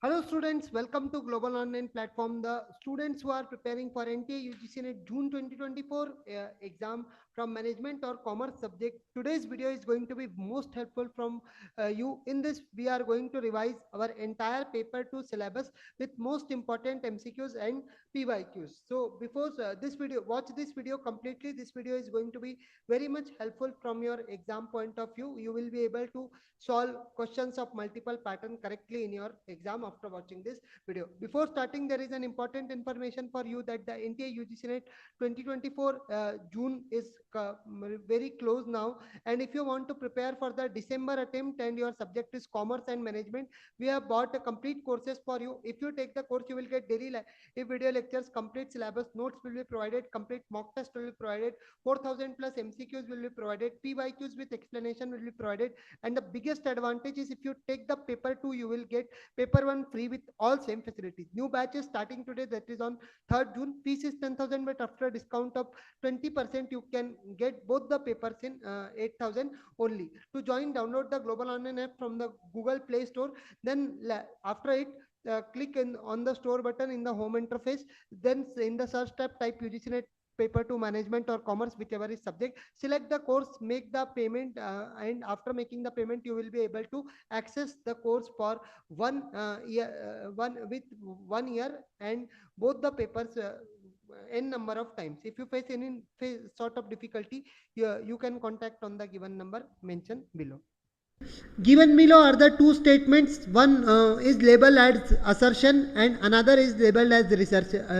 Hello students, welcome to Global Online Platform. The students who are preparing for NTA UGC NET June 2024 exam from management or commerce subject, today's video is going to be most helpful from you. In this, we are going to revise our entire paper 2 syllabus with most important MCQs and PYQs. So before this video, watch this video completely. This video is going to be very much helpful from your exam point of view. You will be able to solve questions of multiple pattern correctly in your exam after watching this video. Before starting, there is an important information for you that the NTA UGC NET 2024 June is very close now, and if you want to prepare for the December attempt and your subject is commerce and management, we have bought a complete courses for you. If you take the course, you will get daily video lectures, complete syllabus, notes will be provided, complete mock test will be provided, 4000 plus MCQs will be provided, PYQs with explanation will be provided, and the biggest advantage is if you take the paper 2, you will get paper 1 free with all same facilities. New batch is starting today, that is on 3rd June. Fees is 10,000, but after a discount of 20%, you can get both the papers in 8,000 only. To join, download the Global Online app from the Google Play Store. Then after it, click on the store button in the home interface. Then in the search tab, type UGC NET paper 2 management or commerce, whichever is subject. Select the course, make the payment, and after making the payment, you will be able to access the course for 1 year, and both the papers n number of times. If you face any sort of difficulty, you can contact on the given number mentioned below. Given below are the two statements. One is labeled as assertion and another is labeled as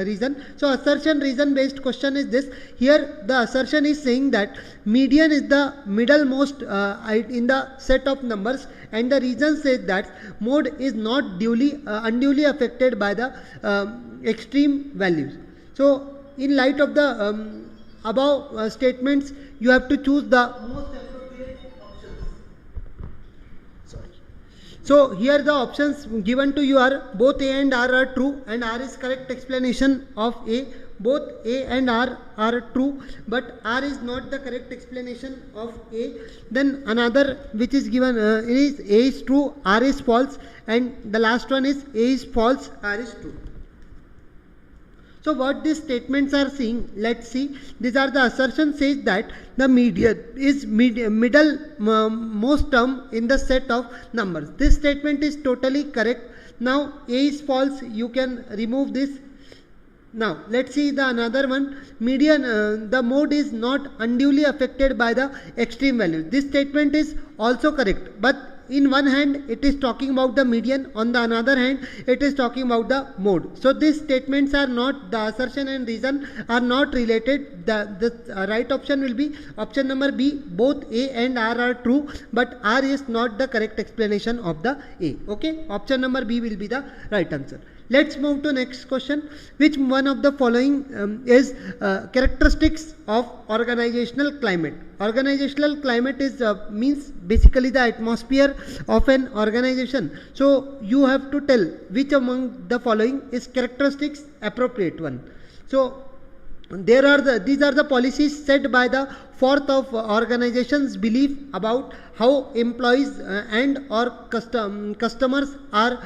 reason. So assertion reason based question is this. Here the assertion is saying that median is the middlemost in the set of numbers, and the reason says that mode is not unduly affected by the extreme values. So in light of the above statements, you have to choose the most appropriate options. So here the options given to you are both A and R are true, and R is correct explanation of A. Both A and R are true, but R is not the correct explanation of A. Then another which is given is A is true, R is false, and the last one is A is false, R is true. So what these statements are saying, let's see. These are the assertion says that the median is middle most term in the set of numbers. This statement is totally correct. Now A is false, you can remove this. Now let's see the another one. Median, the mode is not unduly affected by the extreme values. This statement is also correct, but in one hand it is talking about the median, on the another hand it is talking about the mode. So these statements are not, the assertion and reason are not related. The right option will be option number B. Both A and R are true, but R is not the correct explanation of the A. Okay, option number B will be the right answer. Let's move to next question. Which one of the following is characteristics of organizational climate? Organizational climate is means basically the atmosphere of an organization. So you have to tell which among the following is characteristics appropriate one. So these are the policies set by the fourth of organization's belief about how employees and or customers are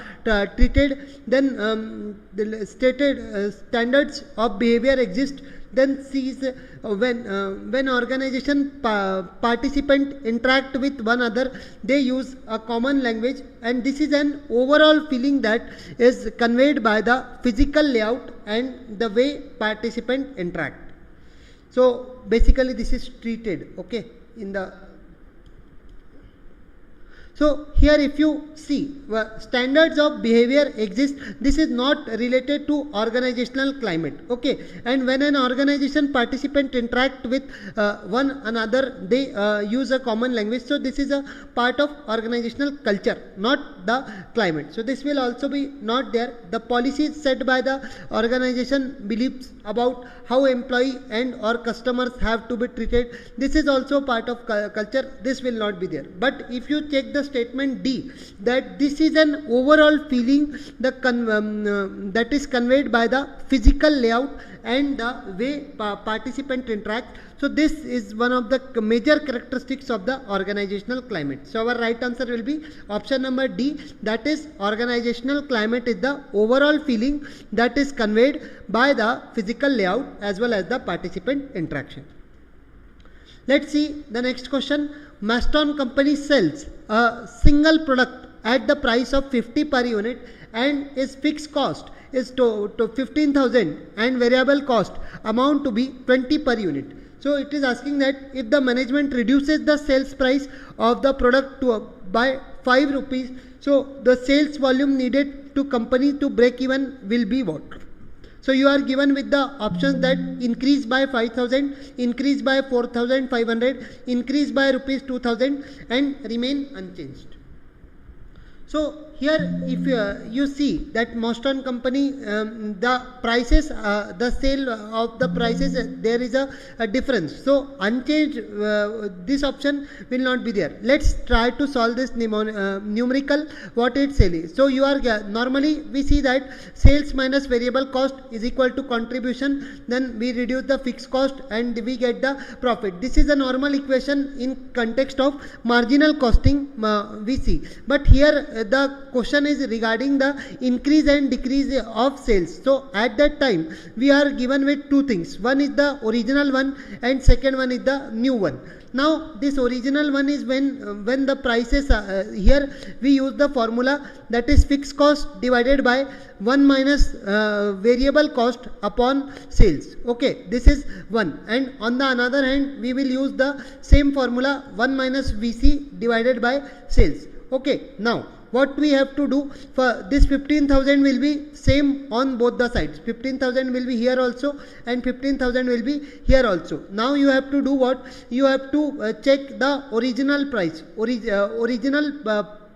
treated. Then the stated standards of behavior exist. Then C is when organization participant interact with one another, they use a common language, and this is an overall feeling that is conveyed by the physical layout and the way participant interact. So basically this is treated, okay, in the. So here if you see standards of behavior exist, this is not related to organizational climate, okay. And when an organization participant interact with one another, they use a common language. So this is a part of organizational culture, not the climate. So this will also be not there. The policies set by the organization beliefs about how employee and or customers have to be treated, this is also part of culture. This will not be there. But if you check the statement D, that this is an overall feeling that is conveyed by the physical layout and the way participant interact. So this is one of the major characteristics of the organizational climate. So our right answer will be option number D, that is organizational climate is the overall feeling that is conveyed by the physical layout as well as the participant interaction. Let's see the next question. Maston company sells a single product at the price of 50 per unit and its fixed cost is to 15,000 and variable cost amount to be 20 per unit. So it is asking that if the management reduces the sales price of the product by 5 rupees, so the sales volume needed to company to break even will be what? So you are given with the options that increase by 5,000, increase by 4,500, increase by rupees 2,000 and remain unchanged. So here if you see that Maston company, the prices, the sale of the prices, there is a difference. So unchanged, this option will not be there. Let's try to solve this numerical, what it says. So you are, normally we see that sales minus variable cost is equal to contribution, then we reduce the fixed cost and we get the profit. This is a normal equation in context of marginal costing we see. But here the question is regarding the increase and decrease of sales. So at that time we are given with two things. One is the original one and second one is the new one. Now this original one is when the prices here we use the formula, that is fixed cost divided by 1 minus variable cost upon sales. Okay, this is 1, and on the another hand we will use the same formula, 1 minus VC divided by sales. Okay, now what we have to do, for this 15,000 will be same on both the sides. 15,000 will be here also and 15,000 will be here also. Now you have to do what? You have to check the original price. Original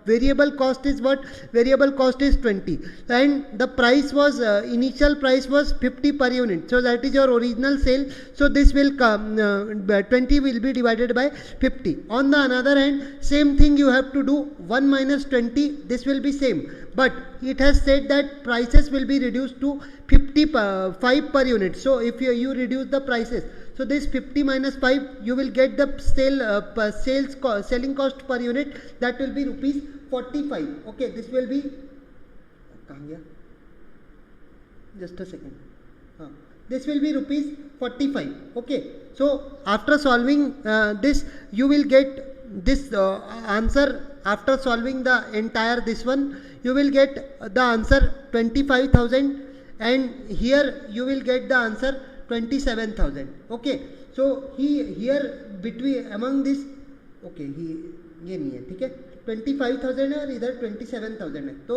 variable cost is what? Variable cost is 20 and the price was initial price was 50 per unit. So that is your original sale. So this will come 20 will be divided by 50. On the another hand, same thing you have to do, 1 minus 20, this will be same, but it has said that prices will be reduced to 5 per unit. So if you reduce the prices, so this 50 minus 5, you will get the selling cost per unit, that will be rupees 45. Okay, this will be, just a second, this will be rupees 45. Okay, so after solving this, you will get this answer. After solving the entire this one, you will get the answer 25,000 and here you will get the answer 27,000. Okay, so here between among this, okay, ये नहीं है, ठीक है, 25,000 है और इधर 27,000 है. तो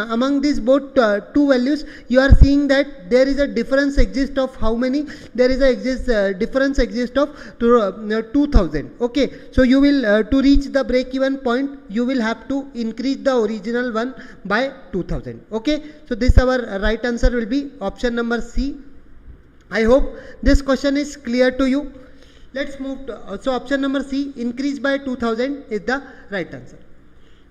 among these both two values, you are seeing that there is a difference exist of how many? There is a difference exist of 2,000. Okay, so you will to reach the break even point, you will have to increase the original one by 2,000. Okay, so this our right answer will be option number C. I hope this question is clear to you. Let's move to, so option number C, increase by 2,000 is the right answer.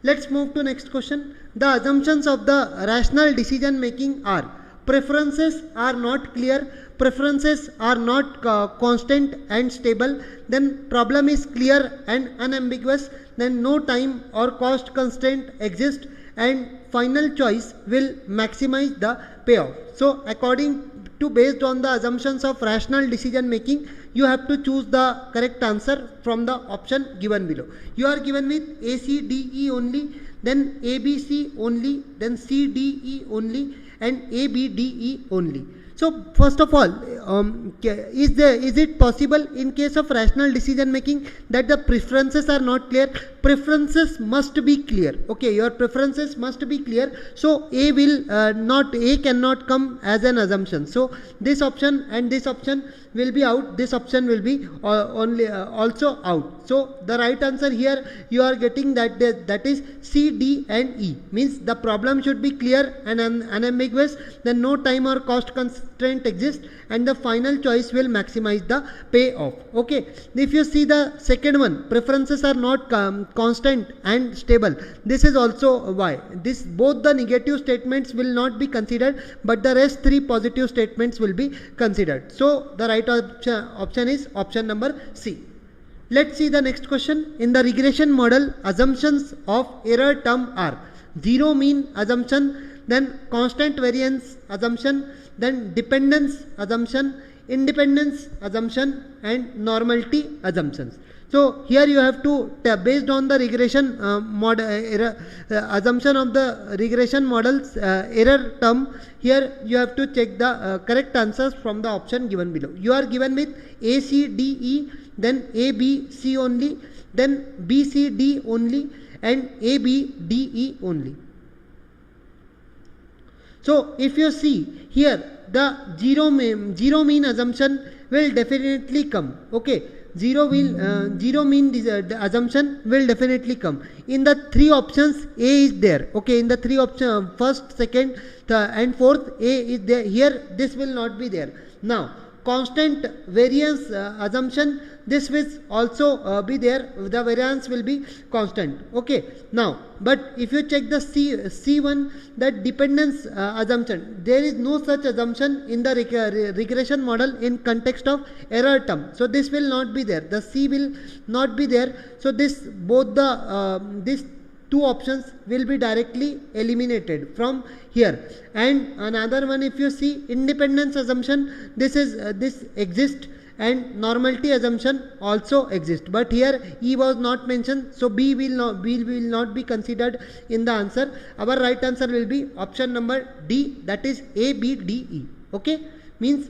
Let's move to next question. The assumptions of the rational decision making are: preferences are not clear, preferences are not constant and stable, then problem is clear and unambiguous, then no time or cost constraint exists, and final choice will maximize the payoff. So according to, based on the assumptions of rational decision making, you have to choose the correct answer from the option given below. You are given with A, C, D, E only, then A, B, C only, then C, D, E only, and A, B, D, E only. So first of all, is it possible in case of rational decision making that the preferences are not clear? Preferences must be clear. Okay, your preferences must be clear. So A cannot come as an assumption. So this option and this option will be out. This option will be also out. So the right answer here you are getting that is C, D, and E. Means the problem should be clear and unambiguous. Then no time or cost constraint exists, and the the final choice will maximize the payoff. Okay, if you see the second one, preferences are not constant and stable. This is also why this both the negative statements will not be considered, but the rest 3 positive statements will be considered. So the right option is option number C. Let's see the next question. In the regression model, assumptions of error term are zero mean assumption, then constant variance assumption, then dependence assumption, independence assumption, and normality assumptions. So here you have to, based on the regression model assumption of the regression model's error term, here you have to check the correct answers from the option given below. You are given with A, C, D, E, then A, B, C only, then B, C, D only, and A, B, D, E only. So if you see here, the zero mean assumption will definitely come. Okay, zero mean assumption will definitely come. In the 3 options, A is there. Okay, in the 3 options, first, second, and fourth, A is there. Here, this will not be there. Now, constant variance assumption, this will also be there. The variance will be constant. Okay, now, but if you check the C1, that dependence assumption, there is no such assumption in the regression model in context of error term. So this will not be there. The C will not be there. So this both the these 2 options will be directly eliminated from here. And another one, if you see independence assumption, this exists, and normality assumption also exists, but here E was not mentioned, so B will not be considered in the answer. Our right answer will be option number D, that is A, B, D, E. Okay, means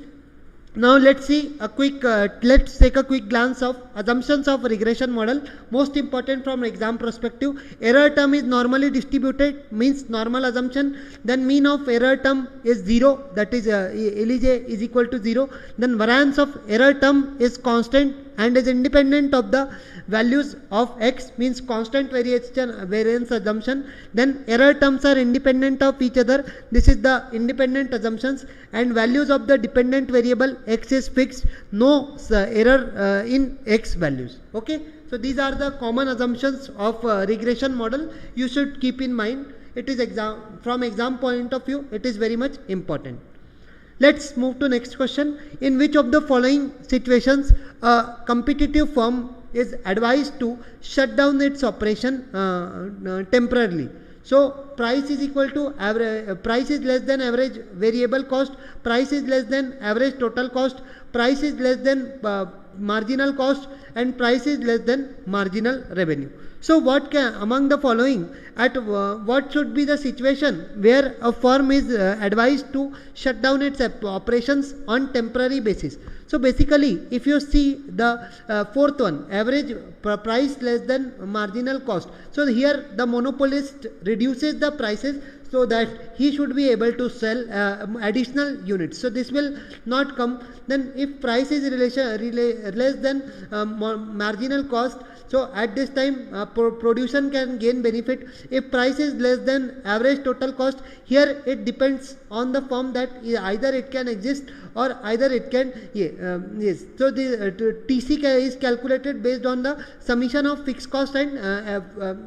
now let's see a quick let's take a quick glance of assumptions of regression model. Most important from exam perspective, error term is normally distributed, means normal assumption. Then mean of error term is 0, that is Lj is equal to 0. Then variance of error term is constant and is independent of the values of x, means constant variance assumption. Then error terms are independent of each other, this is the independent assumptions, and values of the dependent variable x is fixed, no error in x values. Okay, so these are the common assumptions of regression model. You should keep in mind, it is from exam point of view, it is very much important. Let's move to next question. In which of the following situations a competitive firm is advised to shut down its operation temporarily? So price is equal to average, price is less than average variable cost, price is less than average total cost, price is less than marginal cost, and price is less than marginal revenue. So what among the following, what should be the situation where a firm is advised to shut down its operations on temporary basis? So basically, if you see the fourth one, average price less than marginal cost. So here the monopolist reduces the prices so that he should be able to sell additional units. So this will not come. Then if price is less than marginal cost, so at this time producer can gain benefit. If price is less than average total cost, here it depends on the firm that either it can exist or either it can yes. So the TC is calculated based on the summation of fixed cost and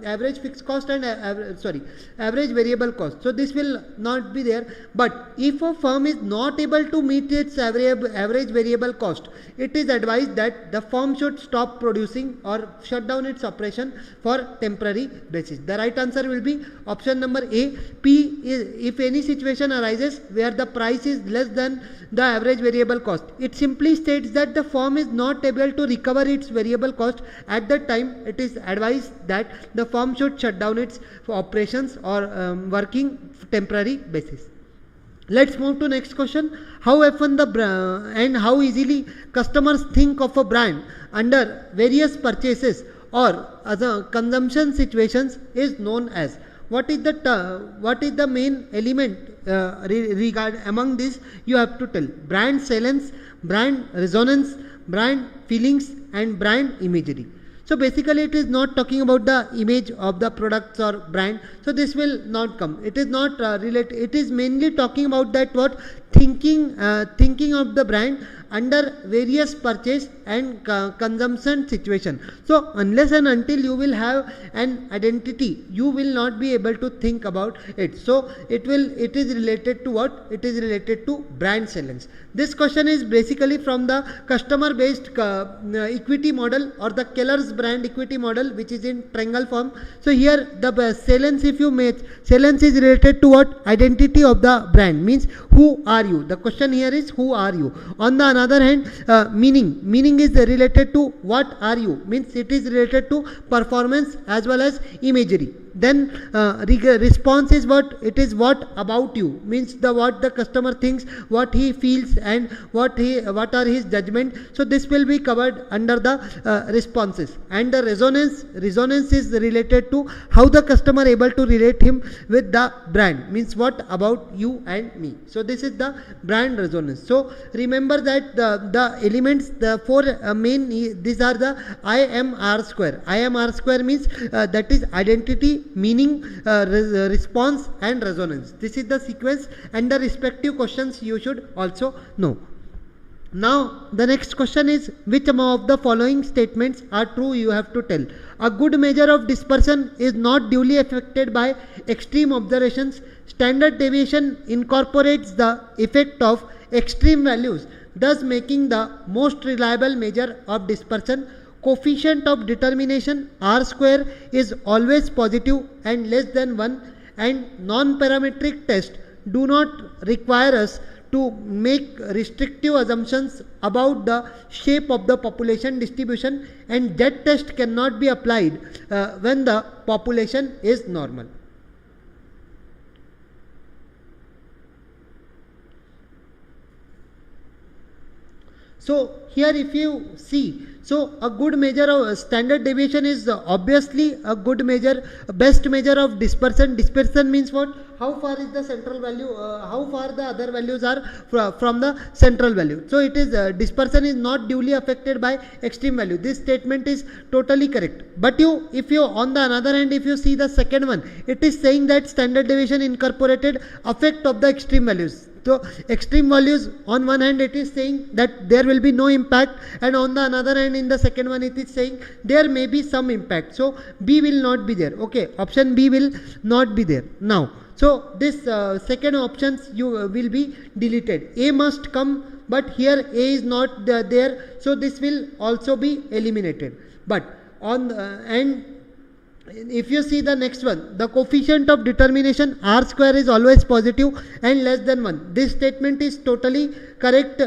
average fixed cost and average variable cost. So this will not be there. But if a firm is not able to meet its average variable cost, it is advised that the firm should stop producing or shut down its operation for temporary basis. The right answer will be option number A. P is if any situation arises where the price is less than the average variable cost. It simply states that the firm is not able to recover its variable cost. At that time, it is advised that the firm should shut down its operations or working temporary basis. Let's move to next question. How often and how easily customers think of a brand under various purchases or other consumption situations is known as. What is the main element among this? You have to tell. Brand salience, brand resonance, brand feelings, and brand imagery. So basically it is not talking about the image of the products or brand. So this will not come. It is not related. It is mainly talking about that what thinking of the brand under various purchase and consumption situation. So unless and until you will have an identity, you will not be able to think about it. So it is related to what? It is related to brand salience. This question is basically from the customer based equity model or the Keller's brand equity model, which is in triangle form. So here the salience, if you match, salience is related to what? Identity of the brand, means who are you? The question here is who are you? On the another hand, meaning is related to what are you, means it is related to performance as well as imagery. Then response is what? It is what about you, means the what the customer thinks, what he feels, and what are his judgment. So this will be covered under the responses. And the resonance is related to how the customer able to relate him with the brand, means what about you and me. So this is the brand resonance. So remember that the elements, the four main, these are the IMR square. IMR square means that is identity, meaning, response and resonance. This is the sequence, and the respective questions you should also know. Now the next question is, which among of the following statements are true? You have to tell. A good measure of dispersion is not duly affected by extreme observations. Standard deviation incorporates the effect of extreme values, thus making the most reliable measure of dispersion. Coefficient of determination R square is always positive and less than 1, and non-parametric tests do not require us to make restrictive assumptions about the shape of the population distribution, and that test cannot be applied when the population is normal. So here if you see, so a good measure of standard deviation is obviously a good measure, best measure of dispersion. Dispersion means what? How far is the central value, how far the other values are from the central value. So it is dispersion is not duly affected by extreme value. This statement is totally correct. But if you on the another hand, if you see the second one, it is saying that standard deviation incorporated effect of the extreme values. So extreme values, on one hand it is saying that there will be no impact, and on the another hand in the second one it is saying there may be some impact. So B will not be there. Okay, option B will not be there. Now, so this second options you will be deleted. A must come, but here A is not there, so this will also be eliminated. But on and if you see the next one, the coefficient of determination R square is always positive and less than 1. This statement is totally correct.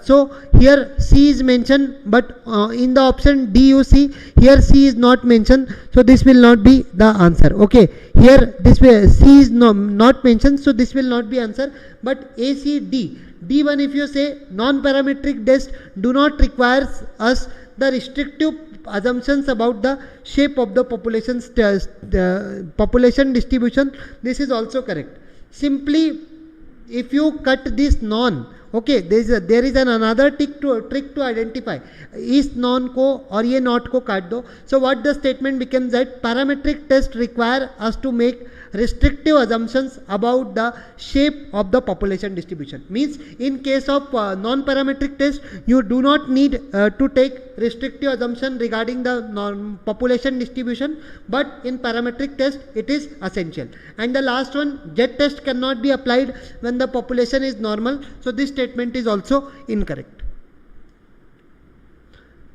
So here C is mentioned, but in the option D you see here C is not mentioned, so this will not be the answer. Okay, here this way C is not mentioned, so this will not be answer. But A, C, D, D1 if you say non-parametric test do not require us the restrictive assumptions about the shape of the population distribution. This is also correct. Simply if you cut this non, okay, there is another trick to identify is non को और ये not को काट दो. So what the statement becomes that parametric test require us to make restrictive assumptions about the shape of the population distribution. Means in case of non-parametric test, you do not need to take restrictive assumption regarding the population distribution, but in parametric test it is essential. And the last one, Z test cannot be applied when the population is normal. So this statement is also incorrect.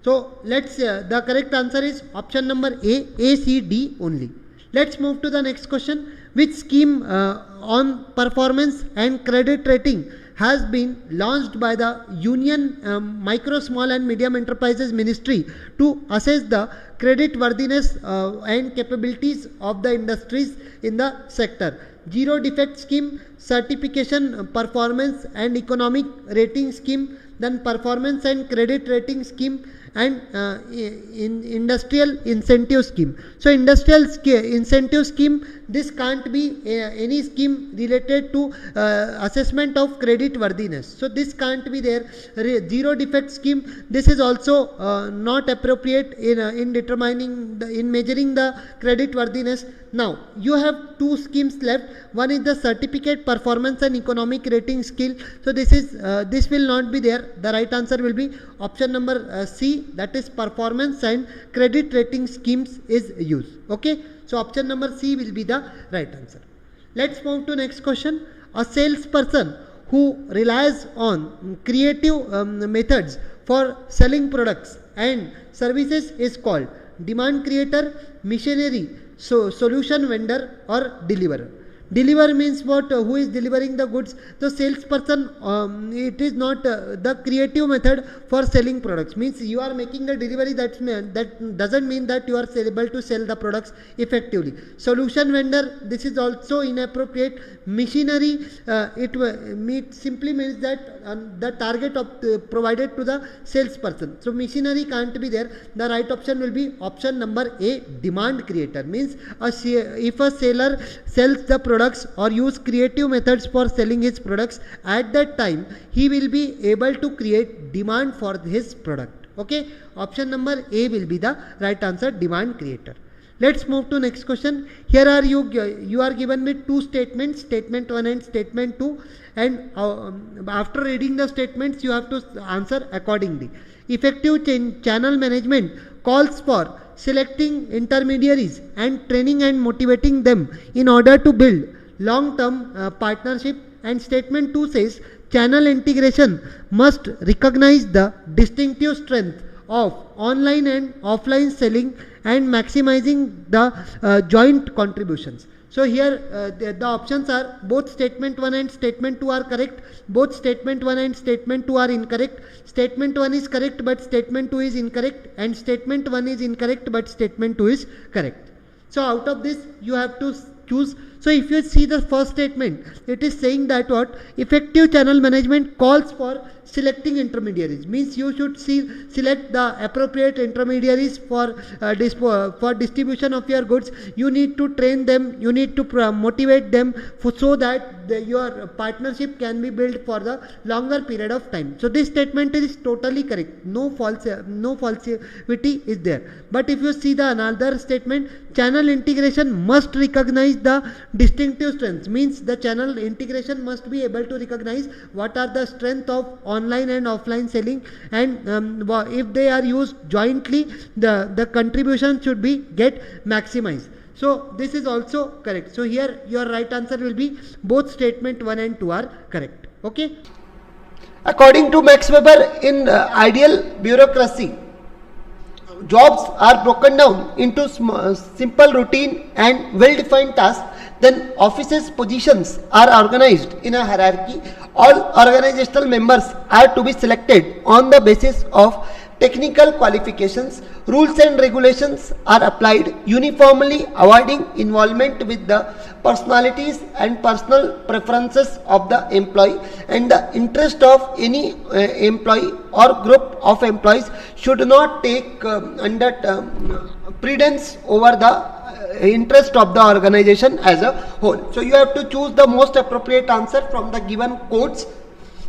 So let's the correct answer is option number A, C, D only. Let's move to the next question. Which scheme on performance and credit rating has been launched by the Union Micro, Small and Medium Enterprises Ministry to assess the credit worthiness and capabilities of the industries in the sector? Zero defect scheme, certification performance and economic rating scheme, then performance and credit rating scheme, and in industrial incentive scheme. So industrial incentive scheme, this can't be any scheme related to assessment of credit worthiness. So this can't be there. Zero defect scheme, this is also not appropriate in determining in measuring the credit worthiness. Now you have two schemes left. One is the certificate performance and economic rating skill. So this will not be there. The right answer will be option number C, that is performance and credit rating schemes is used. Okay, so option number C will be the right answer. Let's move to next question. A salesperson who relies on creative methods for selling products and services is called demand creator, missionary, solution vendor, or deliverer. Deliver means what? Who is delivering the goods? The salesperson, it is not the creative method for selling products. Means you are making the delivery, that doesn't mean that you are able to sell the products effectively. Solution vendor, this is also inappropriate. Machinery, simply means that the target of provided to the salesperson. So machinery can't be there. The right option will be option number A, demand creator. Means if a seller sells the products or use creative methods for selling his products, at that time he will be able to create demand for his product. Okay, option number A will be the right answer, demand creator. Let's move to next question. Here are you are given with two statements, statement 1 and statement 2, and after reading the statements you have to answer accordingly. Effective channel management calls for selecting intermediaries and training and motivating them in order to build long-term partnership, and statement 2 says channel integration must recognize the distinctive strength of online and offline selling and maximizing the joint contributions. So here the options are both statement 1 and statement 2 are correct. Both statement 1 and statement 2 are incorrect. Statement 1 is correct but statement 2 is incorrect, and statement 1 is incorrect but statement 2 is correct. So out of this you have to choose. So if you see the first statement, it is saying that what? Effective channel management calls for selecting intermediaries. Means you should select the appropriate intermediaries for distribution of your goods. You need to train them, you need to motivate them so that your partnership can be built for the longer period of time. So this statement is totally correct. No falsity is there. But if you see the another statement, channel integration must recognize the distinctive strengths. Means the channel integration must be able to recognize what are the strength of online and offline selling, and if they are used jointly, the contribution should be get maximized. So this is also correct. So here your right answer will be both statement 1 and 2 are correct. Okay. According to Max Weber, in ideal bureaucracy, jobs are broken down into simple routine and well-defined tasks. Then offices positions are organized in a hierarchy. All organizational members are to be selected on the basis of technical qualifications. Rules and regulations are applied uniformly, avoiding involvement with the personalities and personal preferences of the employee, and the interest of any employee or group of employees should not take under precedence over the interest of the organization as a whole. So you have to choose the most appropriate answer from the given codes.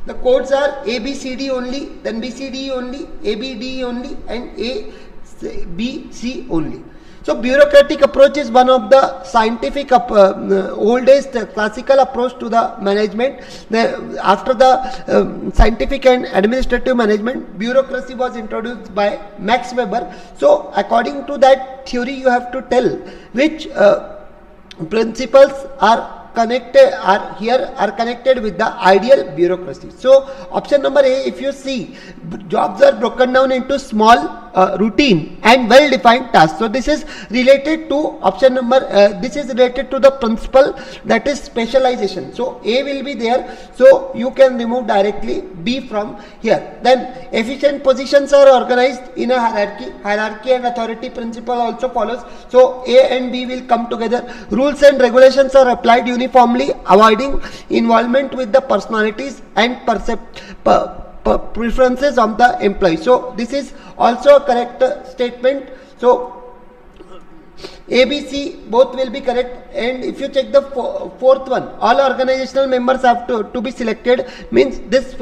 The codes are ABCD only, then BCD only, ABD only, and ABC only. So bureaucratic approach is one of the scientific oldest classical approach to the management. After the scientific and administrative management, bureaucracy was introduced by Max Weber. So according to that theory, you have to tell which principles are connected with the ideal bureaucracy. So option number A, if you see, jobs are broken down into small routine and well defined tasks. So this is related to option number this is related to the principle, that is specialization. So A will be there, so you can remove directly B from here. Then efficient positions are organized in a hierarchy and authority principle also follows. So A and B will come together. Rules and regulations are applied uniformly, avoiding involvement with the personalities and preferences of the employee. So this is also a correct statement. So A, B, C both will be correct. And if you check the fourth one, all organizational members have to be selected, means this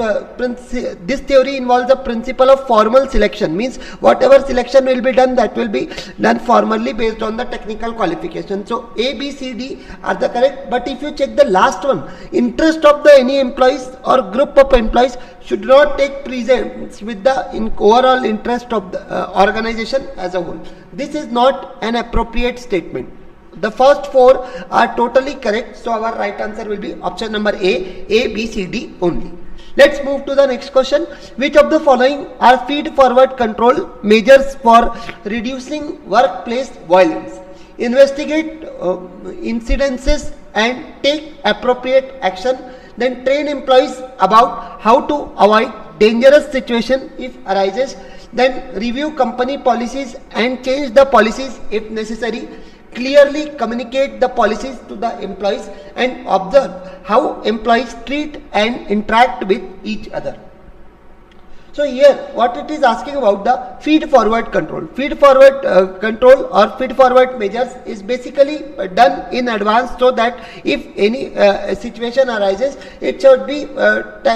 theory involves the principle of formal selection, means whatever selection will be done, that will be done formally based on the technical qualification. So A, B, C, D are the correct. But if you check the last one, interest of the any employees or group of employees should not take precedence with the overall interest of the organization as a whole. This is not an appropriate statement. The first four are totally correct. So our right answer will be option number A, B, C, D only. Let's move to the next question. Which of the following are feed-forward control measures for reducing workplace violence? Investigate incidences and take appropriate action. Then train employees about how to avoid dangerous situation if arises. Then review company policies and change the policies if necessary. Clearly communicate the policies to the employees and observe how employees treat and interact with each other. So here what it is asking about the feed forward control. Feed forward control or feed forward measures is basically done in advance, so that if any situation arises, it should be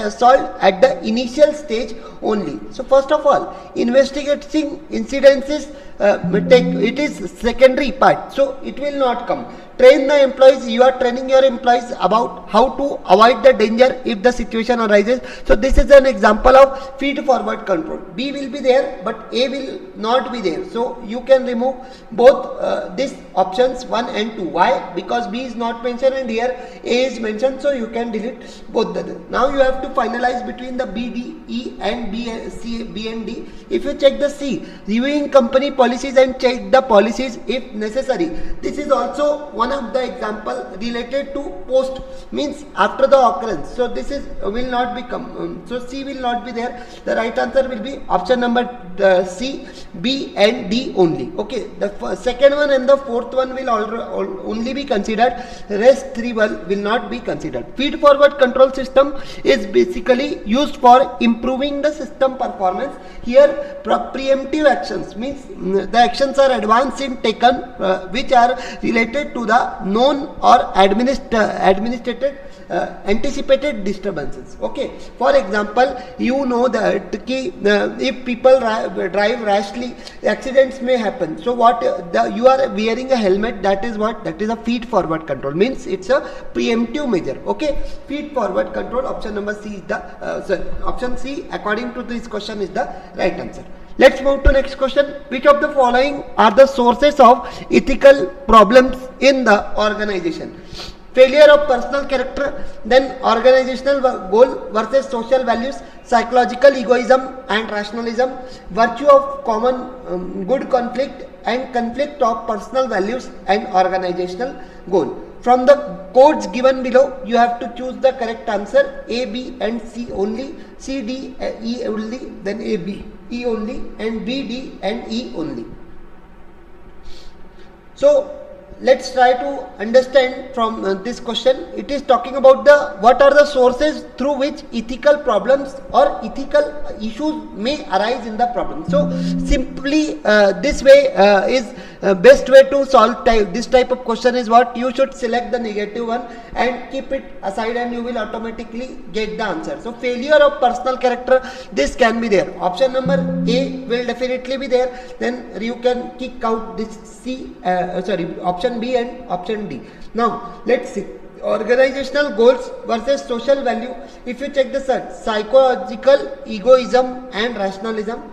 solved at the initial stage only. So first of all, investigating incidences, it is secondary part, so it will not come. Train the employees, you are training your employees about how to avoid the danger if the situation arises. So this is an example of feed forward control. B will be there, but A will not be there. So you can remove both these options 1 and 2. Why? Because B is not mentioned and here A is mentioned, so you can delete both the. Now you have to finalize between the B, D, E and B, C, B and D. If you check the C, reviewing company policies and check the policies if necessary. This is also one of the example related to post, means after the occurrence. So this is will not become, so C will not be there. The right answer will be option number C, B and D only. Okay, the second one and the fourth one will only be considered. Rest three will not be considered. Feed forward control system is basically used for improving the system performance. Here preemptive actions, means the actions are advanced in taken which are related to the known or administrated anticipated disturbances. Okay, for example, you know that if people drive rashly, accidents may happen. So what you are wearing a helmet, that is what, that is a feed forward control, means it's a preemptive measure. Okay, feed forward control, option number C is the option C according to this question is the right answer. Let's move to next question. Which of the following are the sources of ethical problems in the organization? Failure of personal character, then organizational goal versus social values, psychological egoism and rationalism, virtue of common good conflict, and conflict of personal values and organizational goal. From the codes given below, you have to choose the correct answer. A, B and C only, C, D, E only, then A, B, E only, and B, D and E only. So let's try to understand from this question. It is talking about what are the sources through which ethical problems or ethical issues may arise in the problem. So simply this way is best way to solve this type of question is what you should select the negative one and keep it aside, and you will automatically get the answer. So failure of personal character, this can be there. Option number A will definitely be there. Then you can kick out this C, option B and option D. Now let's see. Organizational goals versus social value. If you check the search, psychological egoism and rationalism.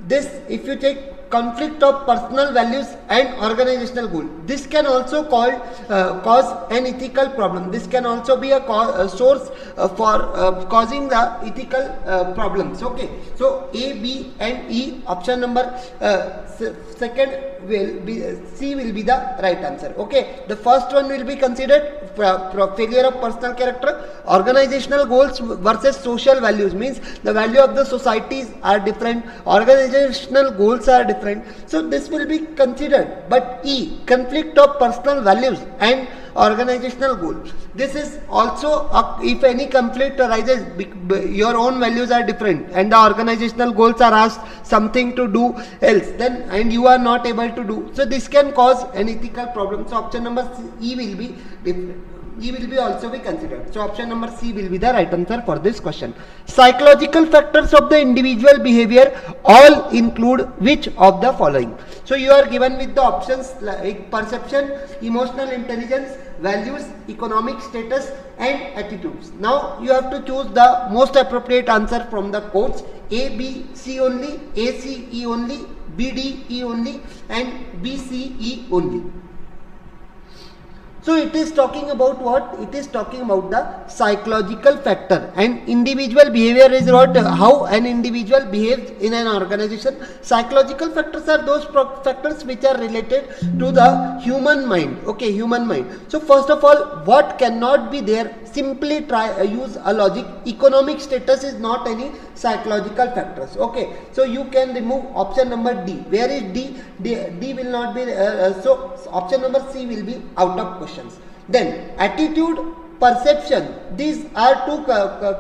This, if you check conflict of personal values and organizational goal, this can also cause an ethical problem. This can also be a source for causing the ethical problems. Okay, so A, B and E, option number second will be C will be the right answer. Okay, the first one will be considered failure of personal character. Organizational goals versus social values, means the value of the societies are different, organizational goals are different. So this will be considered considered. But E, conflict of personal values and organizational goals. This is also if any conflict arises, your own values are different and the organizational goals are asked something to do else, then and you are not able to do, so this can cause an ethical problem. So option number E will be different. E will be also be considered. So option number C will be the right answer for this question. Psychological factors of the individual behavior all include which of the following? So you are given with the options like perception, emotional intelligence, values, economic status and attitudes. Now you have to choose the most appropriate answer from the quotes. A, B, C only, A, C, E only, B, D, E only and B, C, E only. So it is talking about what? It is talking about the psychological factor, and individual behavior is what? How an individual behaves in an organization. Psychological factors are those factors which are related to the human mind. Okay, human mind. So first of all, what cannot be there? Simply use a logic. Economic status is not any psychological factors. Okay, so you can remove option number D. Where is D? D will not be so option number C will be out of questions. Then attitude, perception, these are two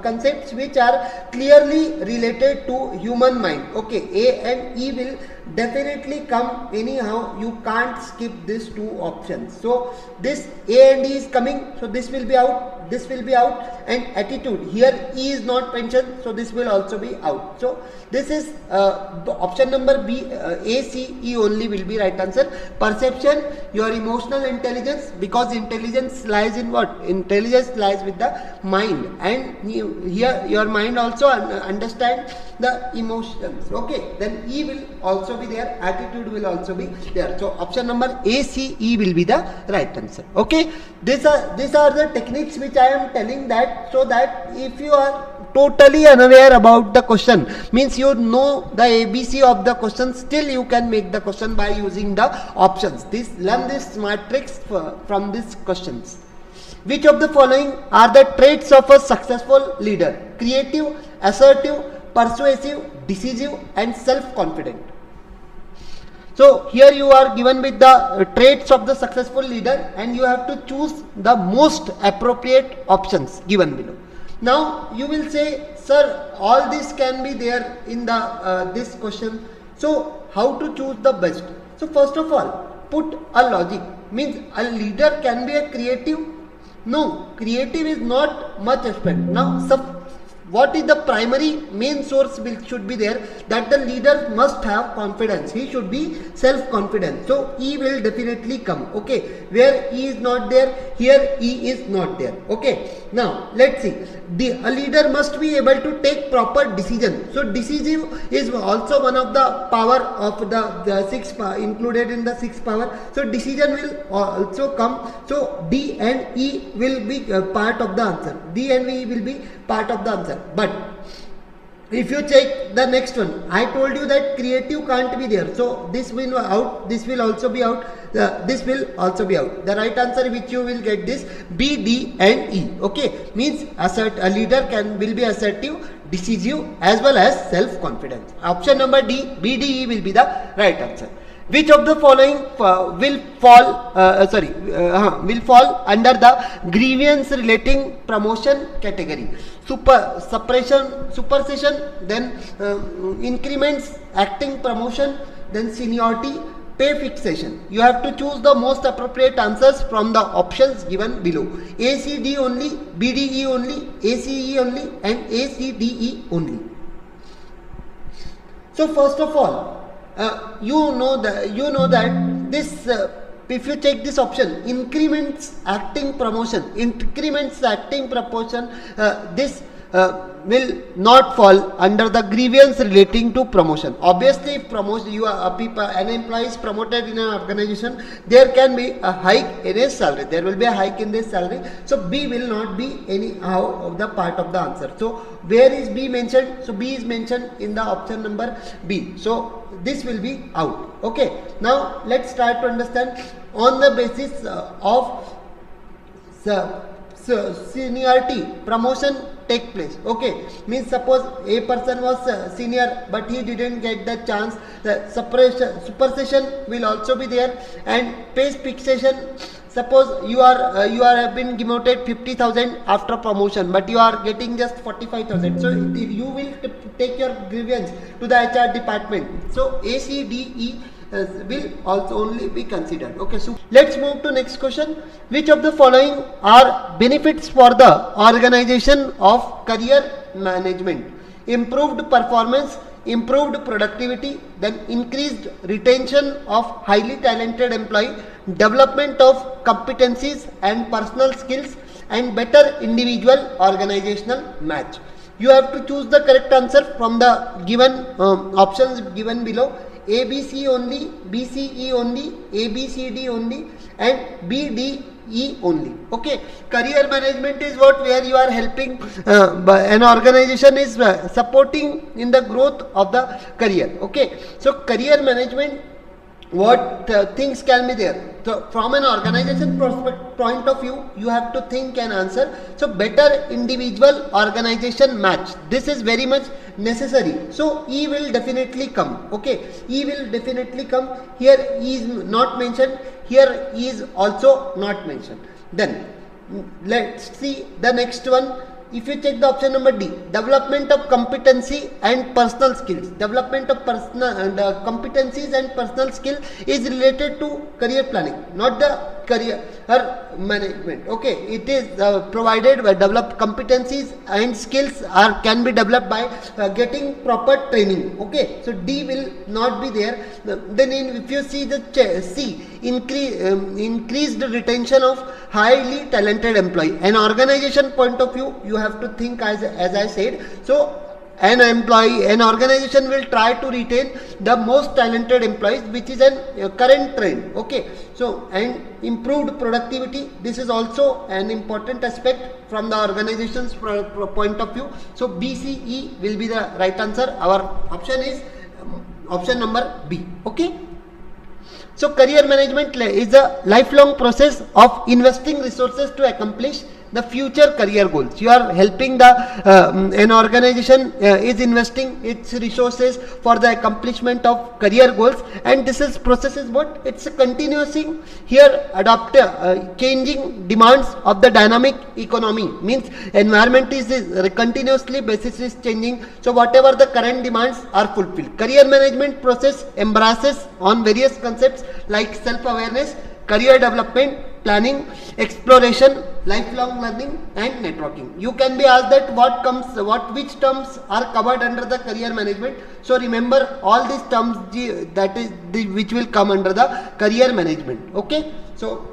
concepts which are clearly related to human mind. Okay, A and E will definitely come anyhow. You can't skip these two options. So this A and E is coming, so this will be out, this will be out, and attitude, here E is not mentioned, so this will also be out. So this is option number B, A, C, E only will be right answer. Perception, your emotional intelligence, because intelligence lies in what? Intelligence lies with the mind, and here your mind also understand the emotions. Okay, then E will also be there, attitude will also be there. So option number A, C, E will be the right answer. Okay, these are the techniques which I am telling, that so that if you are totally unaware about the question, means you know the ABC of the question, still you can make the question by using the options. Learn this matrix from these questions. Which of the following are the traits of a successful leader? Creative, assertive, persuasive, decisive and self-confident. So here you are given with the traits of the successful leader, and you have to choose the most appropriate options given below. Now you will say, sir, all this can be there in the this question, so how to choose the best? So first of all, put a logic. Means a leader can be a creative? No, creative is not much aspect. Now what is the primary main source should be there, that the leader must have confidence, he should be self-confident. So E will definitely come. Okay, where E is not there, here E is not there. Okay, now let's see. A leader must be able to take proper decision. So decisive is also one of the power of the sixth power, included in the sixth power. So decision will also come. So D and E will be part of the answer. D and E will be part of the answer. But if you check the next one, I told you that creative can't be there, so this will out, this will also be out, this will also be out. The right answer which you will get this B, D and E. Okay, means a leader will be assertive, decisive as well as self-confident. Option number D, B, D, E will be the right answer. Which of the following will fall under the grievance relating promotion category? Supersession, then increments, acting promotion, then seniority, pay fixation. You have to choose the most appropriate answers from the options given below. A, C, D only, B, D, E only, A, C, E only and A, C, D, E only. So first of all, you know that this if you take this option, increments, acting promotion, this will not fall under the grievance relating to promotion. Obviously, if an employee is promoted in an organization, there can be a hike in his salary. There will be a hike in this salary. So B will not be anyhow of the part of the answer. So where is B mentioned? So B is mentioned in the option number B. So this will be out. Okay. Now let's try to understand on the basis of the seniority promotion take place. Okay, means suppose a person was senior but he didn't get the chance, the supersession will also be there, and pay fixation. Suppose you are have been demoted 50,000 after promotion, but you are getting just 45,000. So you will take your grievance to the HR department. So A, C, D, E will also only be considered. Okay, so let's move to next question. Which of the following are benefits for the organization of career management? Improved performance, improved productivity, then increased retention of highly talented employee, development of competencies and personal skills, and better individual organizational match. You have to choose the correct answer from the given options given below. A, B, C only, B, C, E only, A, B, C, D only, and B, D, E only. Okay, career management is what where you are helping an organization is supporting in the growth of the career. Okay, so career management, what things can be there? So from an organization point of view, you have to think and answer. So better individual organization match, this is very much necessary. So E will definitely come. Okay, E will definitely come. Here E is not mentioned, here E is also not mentioned. Then let's see the next one. If you check the option number D, development of competency and personal skills. Development of competencies and personal skill is related to career planning, not the career management. Okay, it is provided by developed competencies and skills can be developed by getting proper training. Okay, so D will not be there. Then if you see the C, increased retention of highly talented employee. An organization point of view, you have to think as I said. So an organization will try to retain the most talented employees, which is a current trend. Okay, so and improved productivity, this is also an important aspect from the organization's point of view. So B, C, E will be the right answer. Our option is option number B. Okay, so career management is a lifelong process of investing resources to accomplish the future career goals. You are helping the an organization is investing its resources for the accomplishment of career goals, and this is process is what? It's a continuous here changing demands of the dynamic economy, means environment is continuously basis is changing. So whatever the current demands are fulfilled. Career management process embraces on various concepts like self-awareness, career development, planning, exploration, lifelong learning, and networking. You can be asked that which terms are covered under the career management. So remember all these terms that is which will come under the career management. Okay, so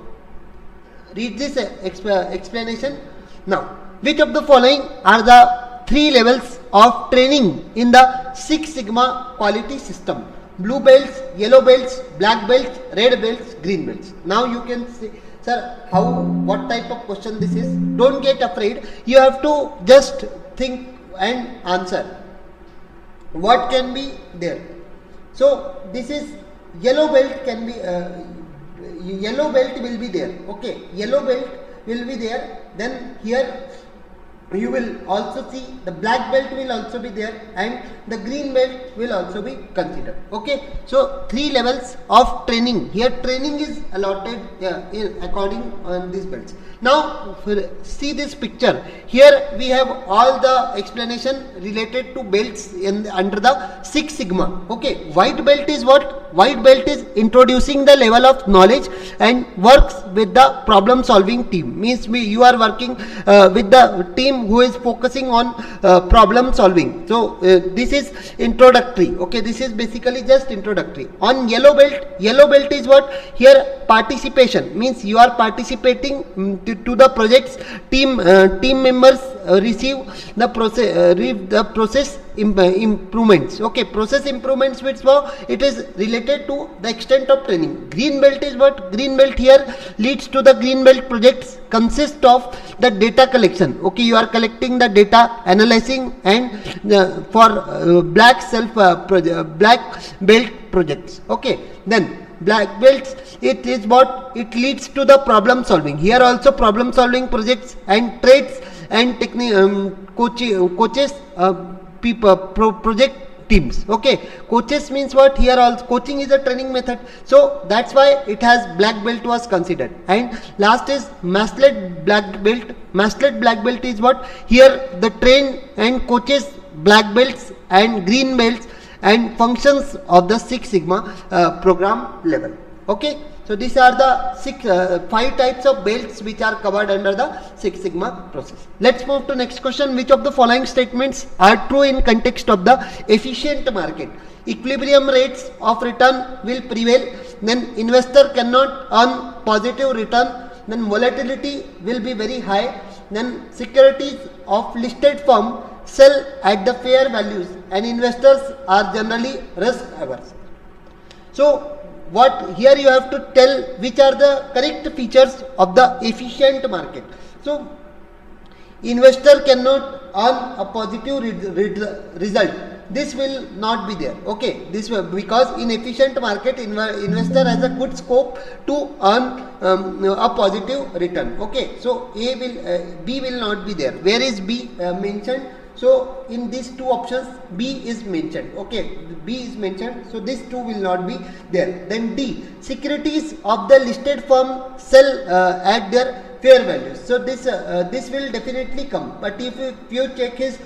read this explanation. Now, which of the following are the 3 levels of training in the Six Sigma quality system? Blue belts, yellow belts, black belts, red belts, green belts. Now you can see, sir, what type of question this is? Don't get afraid. You have to just think and answer. What can be there? So this is yellow belt can be yellow belt will be there. Okay, yellow belt will be there. Then here you will also see the black belt will also be there, and the green belt will also be considered. Okay, so 3 levels of training. Here training is allotted according on these belts. Now see this picture. Here we have all the explanation related to belts under the Six Sigma. Okay, white belt is what? White belt is introducing the level of knowledge and works with the problem solving team. Means you are working with the team who is focusing on problem solving. So this is introductory. Okay, this is basically just introductory. On yellow belt is what? Here participation, means you are participating to the projects. Team members receive the process improvements. Okay, process improvements, which it is related to the extent of training. Green belt is what? Green belt here leads to the green belt projects consist of the data collection. Okay, you are collecting the data, analyzing, and for black belt projects. Okay, then black belts, it is what it leads to the problem solving. Here also problem solving projects and trades and coaches, people, project teams. Okay, coaches means what? Here also coaching is a training method, so that's why it has black belt was considered. And last is MHSET black belt. MHSET black belt is what? Here the train and coaches black belts and green belts and functions of the Six Sigma program level. Okay, so these are the 5 types of belts which are covered under the Six Sigma process. Let's move to next question. Which of the following statements are true in context of the efficient market? Equilibrium rates of return will prevail, then investor cannot earn positive return, then volatility will be very high, then securities of listed firm sell at the fair values, and investors are generally risk averse. So what here you have to tell which are the correct features of the efficient market. So investor cannot earn a positive result. This will not be there. Okay, this will, because in efficient market investor has a good scope to earn a positive return. Okay, so B will not be there. Where is B mentioned? So in these 2 options B is mentioned. Okay, B is mentioned, so this 2 will not be there. Then D, securities of the listed firm sell at their fair values. So this will definitely come. But if you check his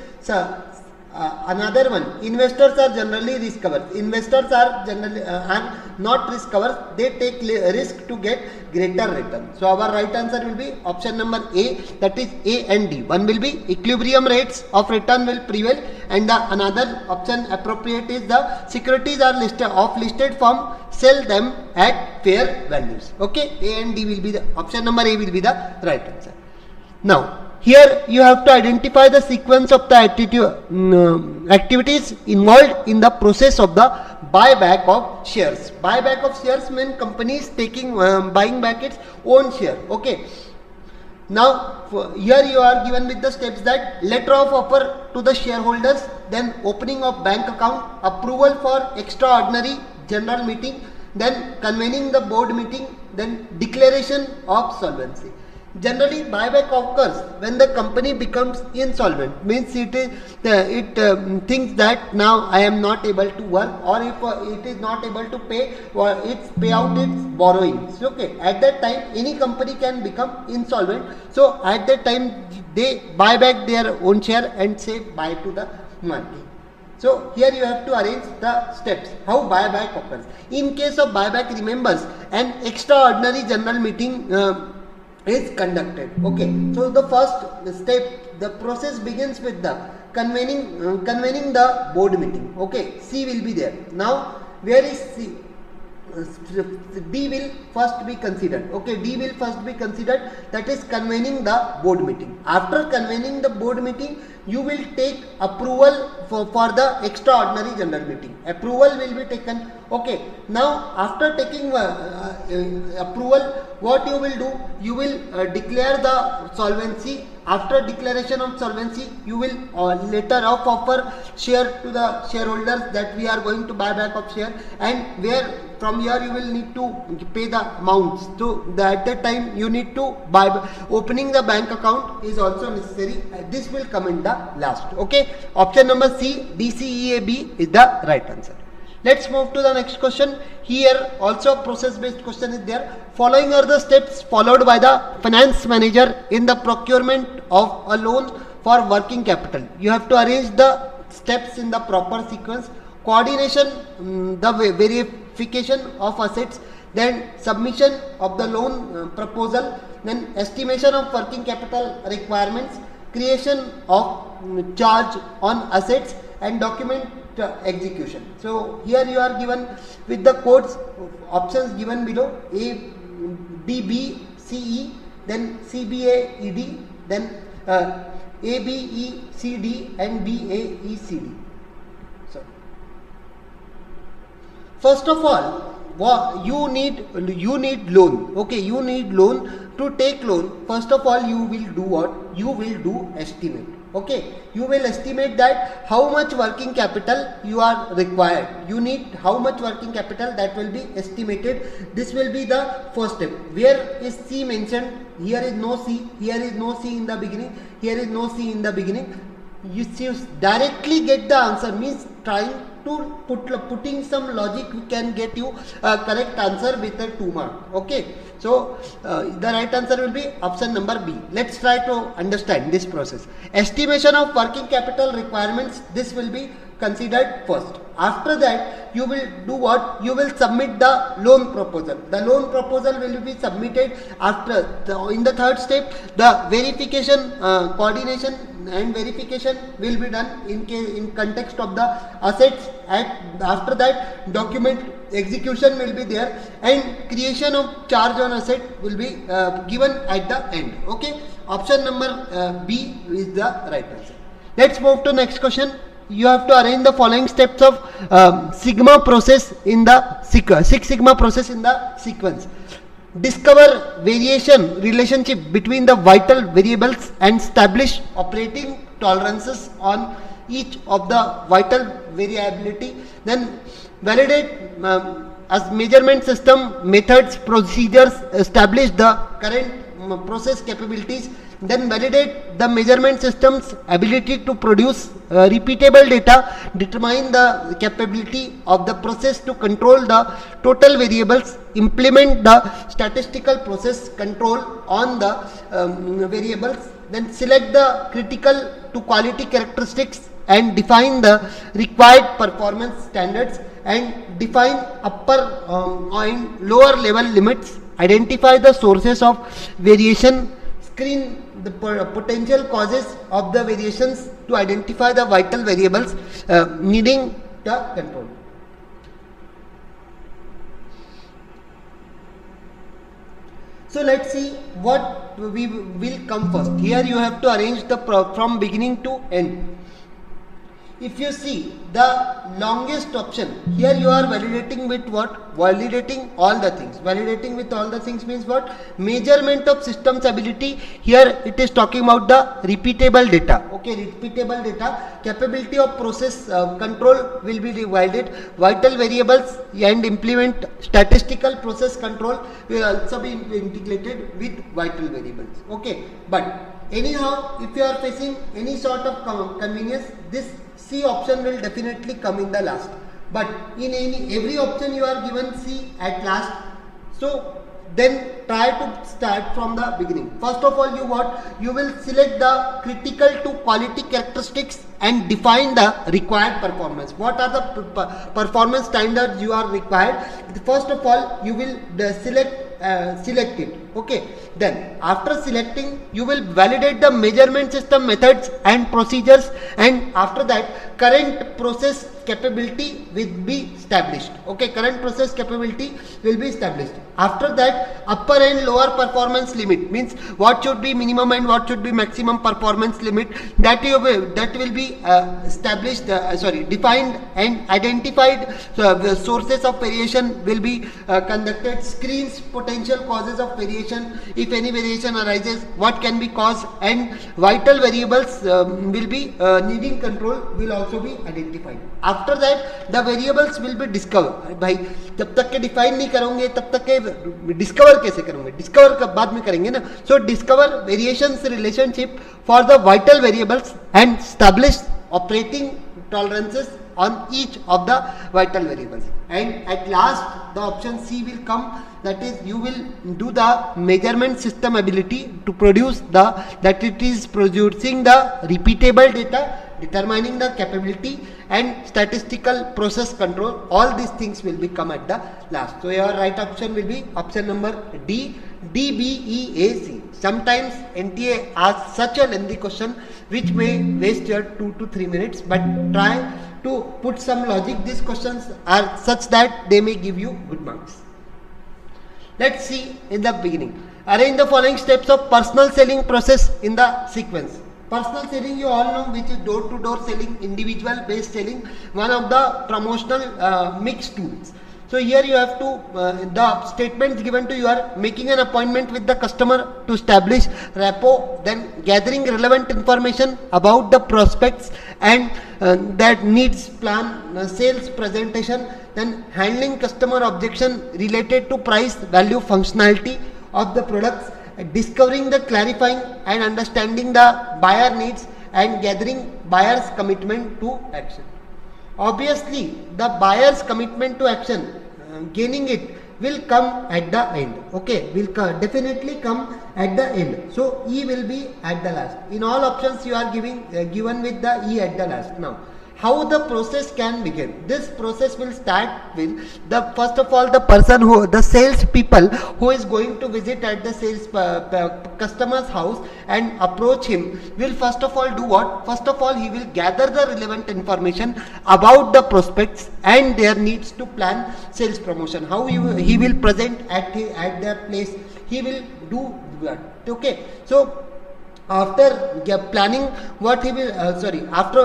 another one, investors are generally risk averse. Investors are generally are not risk averse. They take risk to get greater return. So our right answer will be option number A, that is A and D. One will be equilibrium rates of return will prevail, and the another option appropriate is the securities are listed firm sell them at fair values. Okay, A and D will be the option number A will be the right answer. Now here you have to identify the sequence of the activities involved in the process of the buyback of shares. Buyback of shares means companies taking buying back its own share. Okay. Now here you are given with the steps that letter of offer to the shareholders, then opening of bank account, approval for extraordinary general meeting, then convening the board meeting, then declaration of solvency. Generally buyback occurs when the company becomes insolvent, means it thinks that now I am not able to work, or if it is not able to pay out its borrowings. Okay, at that time any company can become insolvent, so at that time they buy back their own share and say buy to the market. So here you have to arrange the steps how buyback occurs. In case of buyback, remembers an extraordinary general meeting is conducted. Okay, so the first step, the process begins with the convening the board meeting. Okay, C will be there. Now where is C? D will first be considered. Okay, D will first be considered, that is convening the board meeting. After convening the board meeting, you will take approval for the extraordinary general meeting. Approval will be taken. Okay, now after taking approval, what you will do? You will declare the solvency. After declaration of solvency, you will letter of offer share to the shareholders that we are going to buy back of share, and where from here you will need to pay the amounts. So at that time you need to buy. Opening the bank account is also necessary. This will come in the last. Okay, option number C, D, C, E, A, B is the right answer. Let's move to the next question. Here also process based question is there. Following are the steps followed by the finance manager in the procurement of a loan for working capital. You have to arrange the steps in the proper sequence. Coordination, the verification of assets, then submission of the loan proposal, then estimation of working capital requirements, creation of charge on assets, and document execution. So here you are given with the codes options given below: A, D, B, C, E, then C, B, A, E, D, then A, B, E, C, D, and B, A, E, C, D. So first of all, you need loan. Okay, you need loan. To take loan, first of all, you will do what? You will do estimate. Okay, you will estimate that how much working capital you are required. You need how much working capital, that will be estimated. This will be the first step. Where is C mentioned? Here is no C. Here is no C in the beginning. Here is no C in the beginning. You directly get the answer, means trying to putting some logic can get you a correct answer with a 2 mark. Okay, so the right answer will be option number B. Let's try to understand this process. Estimation of working capital requirements, this will be considered first. After that, you will do what? You will submit the loan proposal. The loan proposal will be submitted after. In the third step, the verification, coordination and verification will be done in context of the assets. And after that, document execution will be there, and creation of charge on asset will be given at the end. Okay, option number B is the right answer. Let's move to next question. You have to arrange the following steps of sigma process in the Six Sigma process in the sequence. Discover variation relationship between the vital variables and establish operating tolerances on each of the vital variability. Then validate as measurement system methods, procedures, establish the current process capabilities. Then validate the measurement system's ability to produce repeatable data, determine the capability of the process to control the total variables, implement the statistical process control on the variables, then select the critical to quality characteristics and define the required performance standards, and define upper and lower level limits, identify the sources of variation, screen the potential causes of the variations to identify the vital variables needing the control. So let's see what we will come first. Here you have to arrange the from beginning to end. If you see the longest option, here you are validating with what? Validating all the things. Validating with all the things means what? Measurement of system's ability. Here it is talking about the repeatable data. Okay, repeatable data. Capability of process control will be divided. Vital variables and implement statistical process control will also be integrated with vital variables. Okay, but anyhow, if you are facing any sort of convenience, this C option will definitely come in the last. But in every option you are given C at last. So then try to start from the beginning. First of all, you will select the critical to quality characteristics and define the required performance. What are the performance standards you are required? First of all, you will select it. Okay, then after selecting, you will validate the measurement system methods and procedures, and after that current process capability will be established. Okay, current process capability will be established. After that, upper and lower performance limit means what should be minimum and what should be maximum performance limit, that will be established, defined and identified. The sources of variation will be conducted. Screens potential causes of variation. If any variation arises, what can be caused, and vital variables will be needing control will also be identified. After that, the variables will be discovered. भाई जब तक के define नहीं करोगे तब तक के discover कैसे करोगे? डिस्कवर कब बाद में करेंगे ना. So discover variations relationship for the vital variables and establish operating tolerances on each of the vital variables. And at last, the option C will come, that is you will do the measurement system ability to produce that it is producing the repeatable data, determining the capability and statistical process control. All these things will be come at the last. So your right option will be option number D, D, B, E, A, C. Sometimes NTA asks such a lengthy question which may waste your 2 to 3 minutes, but try to put some logic. These questions are such that they may give you good marks. Let's see in the beginning. Arrange the following steps of personal selling process in the sequence. Personal selling you all know, which is door-to-door selling, individual based selling, one of the promotional mixed tools. So here you have to, the statements given to you are making an appointment with the customer to establish rapport, then gathering relevant information about the prospects and that needs plan, sales presentation, then handling customer objection related to price, value, functionality of the products, discovering the clarifying and understanding the buyer needs and gathering buyer's commitment to action. Obviously, the buyer's commitment to action, gaining it will come at the end. Okay, will definitely come at the end. So E will be at the last. In all options you are given with the E at the last. Now, how the process can begin? This process will start with the first of all the sales people who is going to visit at the sales customer's house and approach him will first of all do what? First of all he will gather the relevant information about the prospects and their needs to plan sales promotion. How he will present at their place, he will do that. Okay, so after planning what he will after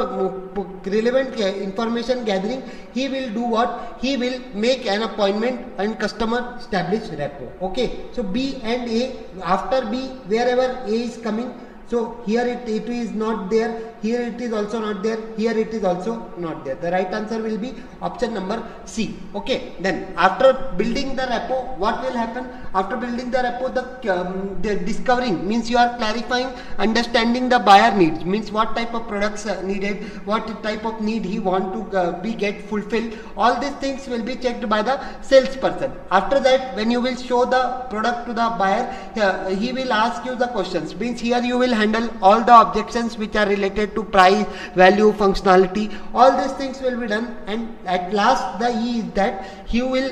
relevant information gathering, he will do what? He will make an appointment and customer establish rapport. Okay, so B and A, after B wherever A is coming, so here it is not there, here it is also not there, here it is also not there. The right answer will be option number C. Okay, then after building the rapport, what will happen? After building the rapport, the discovering means you are clarifying, understanding the buyer needs, means what type of products needed, what type of need he want to be get fulfilled. All these things will be checked by the salesperson. After that, when you will show the product to the buyer, he will ask you the questions, means here you will handle all the objections which are related to price, value, functionality. All these things will be done, and at last the E is that you will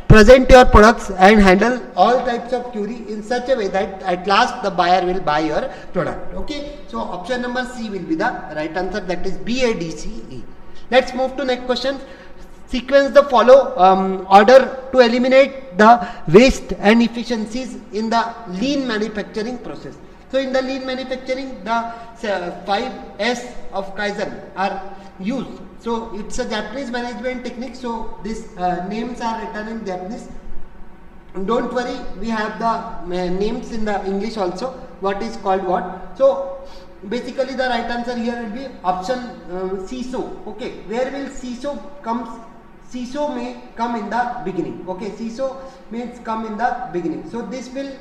present your products and handle all types of query in such a way that at last the buyer will buy your product. Okay, so option number C will be the right answer, that is B, A, D, C, E. Let's move to next question. Sequence the follow order to eliminate the waste and efficiencies in the lean manufacturing process. So in the lean manufacturing, the 5S of Kaizen are used. So it's a Japanese management technique. So these names are written in Japanese. Don't worry, we have the names in the English also. What is called what? So basically the right answer here will be option CISO. Okay, where will CISO comes? CISO may come in the beginning. Okay, CISO means come in the beginning. So this will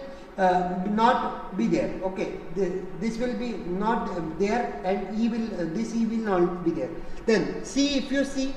not be there. Okay, this will be not there, and E will this E will not be there. Then C, if you see,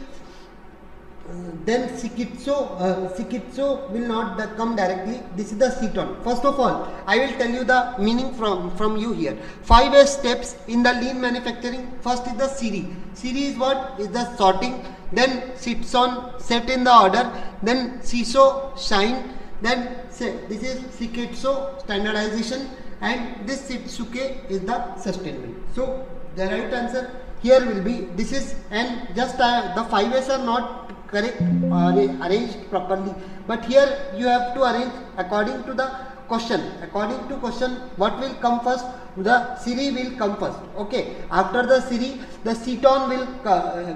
then Sikitso will not come directly. This is the ceton. First of all, I will tell you the meaning from you here. 5 steps in the lean manufacturing. First is the Siri. Siri is what? Is the sorting. Then sits on, set in the order. Then CISO, shine. Then this is Sikitso, standardization, and this Sitsuke is the sustainment. So the right answer here will be, this is, and just the 5s are not correct arranged properly, but here you have to arrange according to the question. According to question, what will come first? The Siri will come first. Okay, after the Siri, the ceton will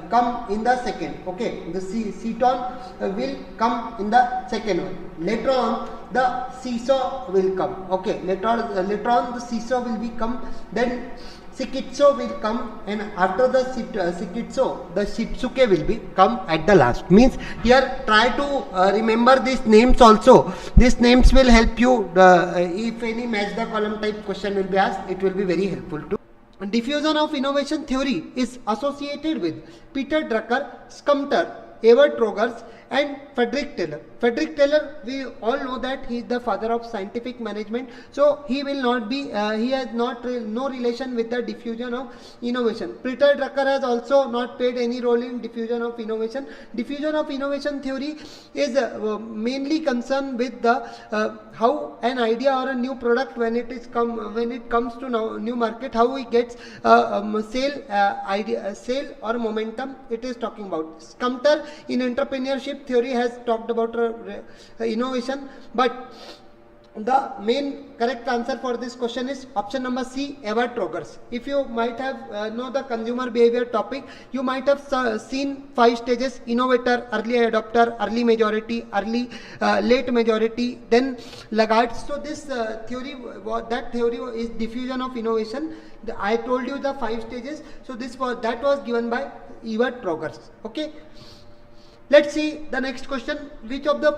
come in the second. Okay, the ceton will come in the second one. Later on, the CISO will come. Okay, later on the CISO will be come. Then Sikitso will come, and after the Sikitso, the Shitsuke will be come at the last. Means here try to remember these names also. These names will help you if any match the column type question will be asked. It will be very helpful too. Diffusion of innovation theory is associated with Peter Drucker, Sumter, Evert Rogers, and Frederick Taylor. Frederick Taylor, we all know that he is the father of scientific management, so he will not be, he has no relation with the diffusion of innovation. Peter Drucker has also not played any role in diffusion of innovation. Diffusion of innovation theory is mainly concerned with the how an idea or a new product when it comes to new market, how it gets sale or momentum. It is talking about. Sumter in entrepreneurship theory has talked about innovation, but the main correct answer for this question is option number C, Avogadro's. If you might have know the consumer behavior topic, you might have seen 5 stages: innovator, early adopter, early majority, early late majority, then laggards. So this theory, that theory is diffusion of innovation. I told you the 5 stages. So that was given by Avogadro's. Okay. Let's see the next question. Which of the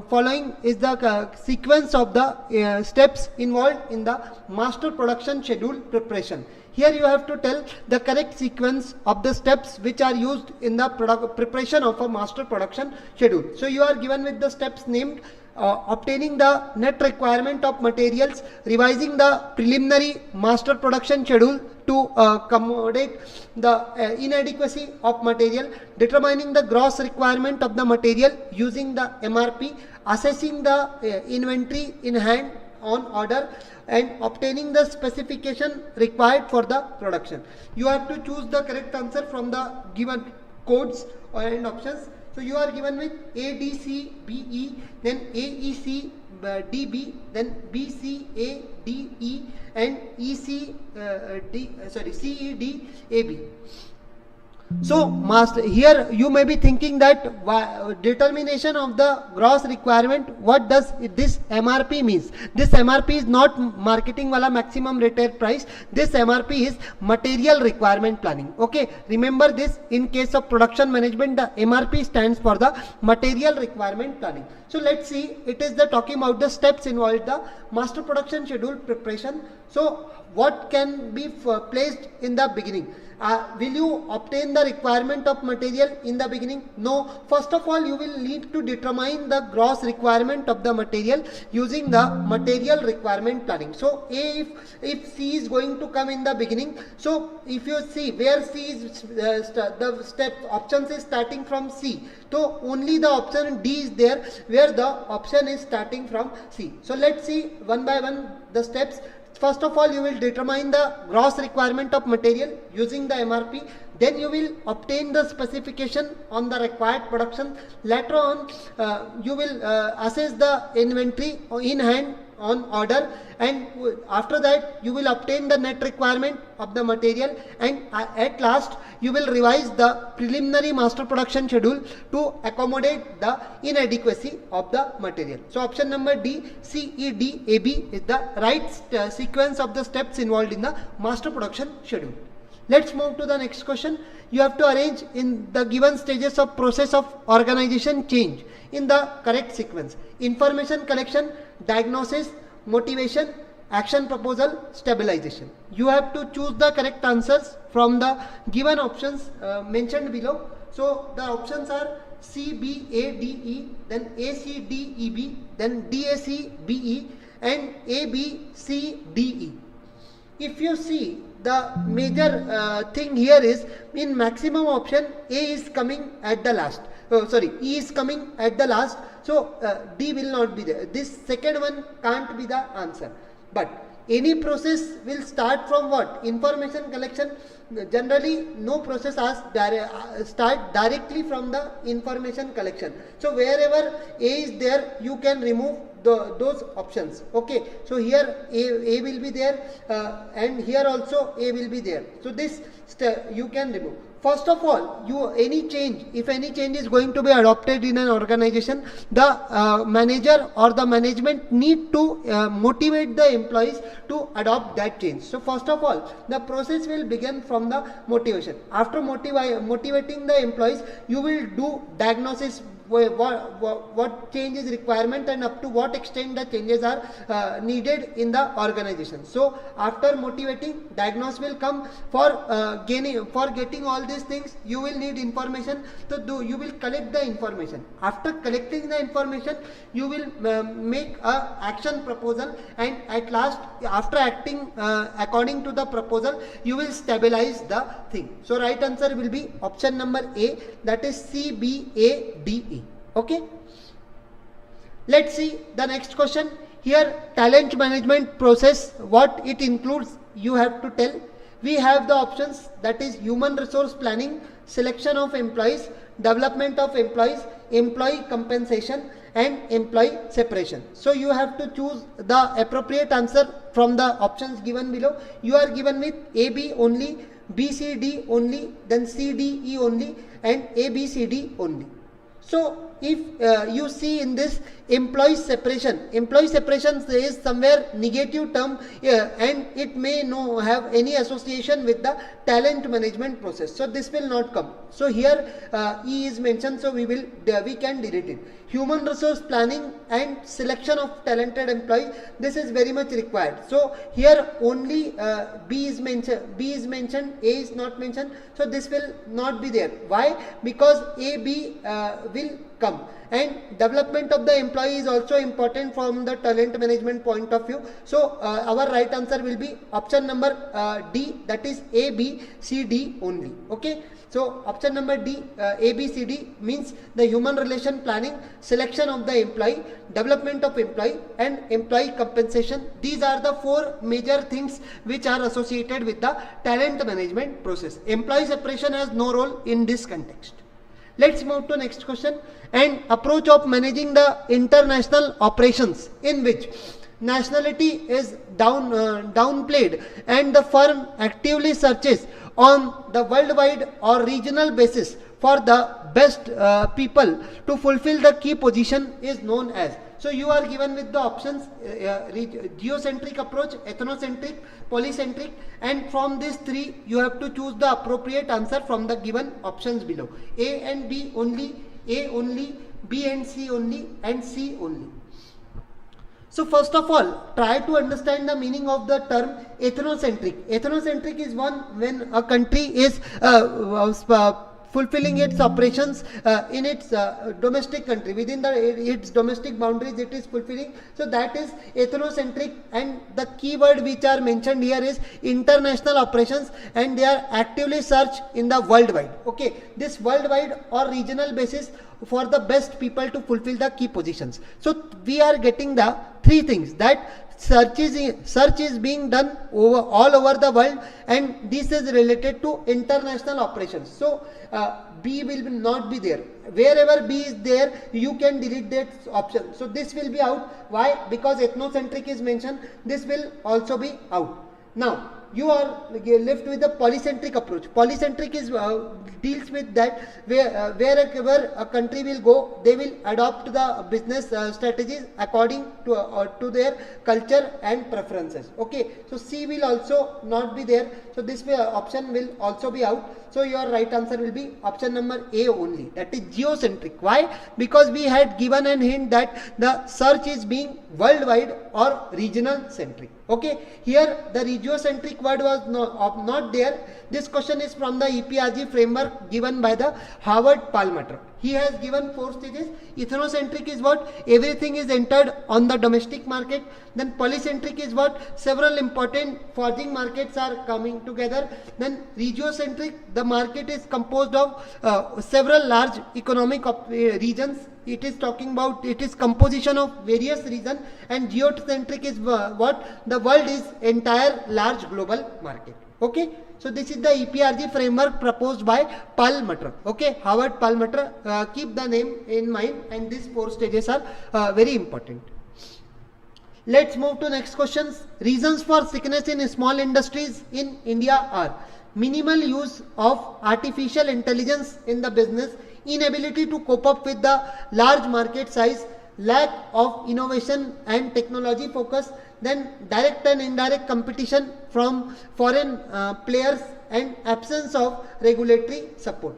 following is the sequence of the steps involved in the master production schedule preparation? Here you have to tell the correct sequence of the steps which are used in the preparation of a master production schedule. So you are given with the steps named obtaining the net requirement of materials, revising the preliminary master production schedule to accommodate the inadequacy of material, determining the gross requirement of the material using the MRP, assessing the inventory in hand on order, and obtaining the specification required for the production. You have to choose the correct answer from the given codes and options. So you are given with A, D, C, B, E, then A, E, C, D, B, then B, C, A, D, E, and E, C, C, E, D, A, B. So here you may be thinking that determination of the gross requirement, what does this MRP means? This MRP is not marketing wala maximum retail price. This MRP is material requirement planning. Okay, remember this. In case of production management, the MRP stands for the material requirement planning. So let's see, it is the talking about the steps involved the master production schedule preparation. So what can be placed in the beginning? Will you obtain the requirement of material in the beginning? No. First of all, you will need to determine the gross requirement of the material using the material requirement planning. So if C is going to come in the beginning, so if you see where C is the step options is starting from C, so only the option D is there where the option is starting from C. So let's see one by one the steps. First of all, you will determine the gross requirement of material using the MRP. Then you will obtain the specification on the required production. Later on, you will assess the inventory in hand on order, and after that you will obtain the net requirement of the material, and at last you will revise the preliminary master production schedule to accommodate the inadequacy of the material. So option number D, C, E, D, A, B is the right sequence of the steps involved in the master production schedule. Let's move to the next question. You have to arrange in the given stages of process of organization change in the correct sequence: information collection, diagnosis, motivation, action proposal, stabilization. You have to choose the correct answers from the given options mentioned below. So the options are C, B, A, D, E, then A, C, D, E, B, then D, A, C, B, E, and A, B, C, D, E. If you see, the major thing here is in maximum option A is coming at the last. E is coming at the last. So D will not be there. This second one can't be the answer. But any process will start from what? Information collection. Generally, no process start directly from the information collection. So wherever A is there, you can remove those options. Okay, so here A will be there, and here also A will be there. So this you can remove. First of all, if any change is going to be adopted in an organization, the manager or the management need to motivate the employees to adopt that change. So first of all, the process will begin from the motivation. After motivating the employees, you will do diagnosis. What change is requirement and up to what extent the changes are needed in the organization. So after motivating, diagnosis will come. For getting all these things, you will need information. So you will collect the information. After collecting the information, you will make a action proposal, and at last, after acting according to the proposal, you will stabilize the thing. So right answer will be option number A, that is C, B, A, D, E. Okay, let's see the next question. Here, talent management process, what it includes, you have to tell. We have the options, that is human resource planning, selection of employees, development of employees, employee compensation, and employee separation. So you have to choose the appropriate answer from the options given below. You are given with A, B only, B, C, D only, then C, D, E only, and A, B, C, D only. So if you see in this employee separation is somewhere negative term and it may no have any association with the talent management process. So this will not come. So here E is mentioned, so we can delete it. Human resource planning and selection of talented employees, this is very much required. So here only B is mentioned, A is not mentioned. So this will not be there. Why? Because A, B will come. And development of the employee is also important from the talent management point of view. So our right answer will be option number D, that is A, B, C, D only. Okay. So option number D, A, B, C, D means the human relation planning, selection of the employee, development of employee, and employee compensation. These are the four major things which are associated with the talent management process. Employee separation has no role in this context. Let's move to next question. And approach of managing the international operations in which nationality is downplayed and the firm actively searches on the worldwide or regional basis for the best people to fulfill the key position is known as. So you are given with the options geocentric approach, ethnocentric, polycentric, and from these three you have to choose the appropriate answer from the given options below. A and B only, A only, B and C only, and C only. So first of all, try to understand the meaning of the term ethnocentric. Ethnocentric is one when a country is fulfilling its operations in its domestic country, within its domestic boundaries it is fulfilling. So that is ethnocentric, and the keyword which are mentioned here is international operations, and they are actively searched in the worldwide. Okay, this worldwide or regional basis for the best people to fulfill the key positions. So we are getting the three things, that search is being done all over the world, and this is related to international operations. So B will not be there. Wherever B is there, you can delete that option. So this will be out. Why? Because ethnocentric is mentioned. This will also be out. Now you are left with the polycentric approach. Polycentric is deals with that wherever a country will go, they will adopt the business strategies according to their culture and preferences. Okay, so C will also not be there. So this option will also be out. So your right answer will be option number A only, that is geocentric. Why? Because we had given an hint that the search is being worldwide or regional centric. Okay, here the regiocentric word was not there. This question is from the EPRG framework given by the Howard Palmater. He has given 4 stages. Ethnocentric is what? Everything is entered on the domestic market. Then polycentric is what? Several important forging markets are coming together. Then regiocentric, the market is composed of several large economic regions. It is talking about, it is composition of various regions. And geocentric is what? The world is entire large global market. Okay, so this is the EPRG framework proposed by Palmater. Okay, Howard Palmater. Keep the name in mind, and these 4 stages are very important. Let's move to next questions. Reasons for sickness in small industries in India are minimal use of artificial intelligence in the business, inability to cope up with the large market size, lack of innovation and technology focus, then direct and indirect competition from foreign players, and absence of regulatory support.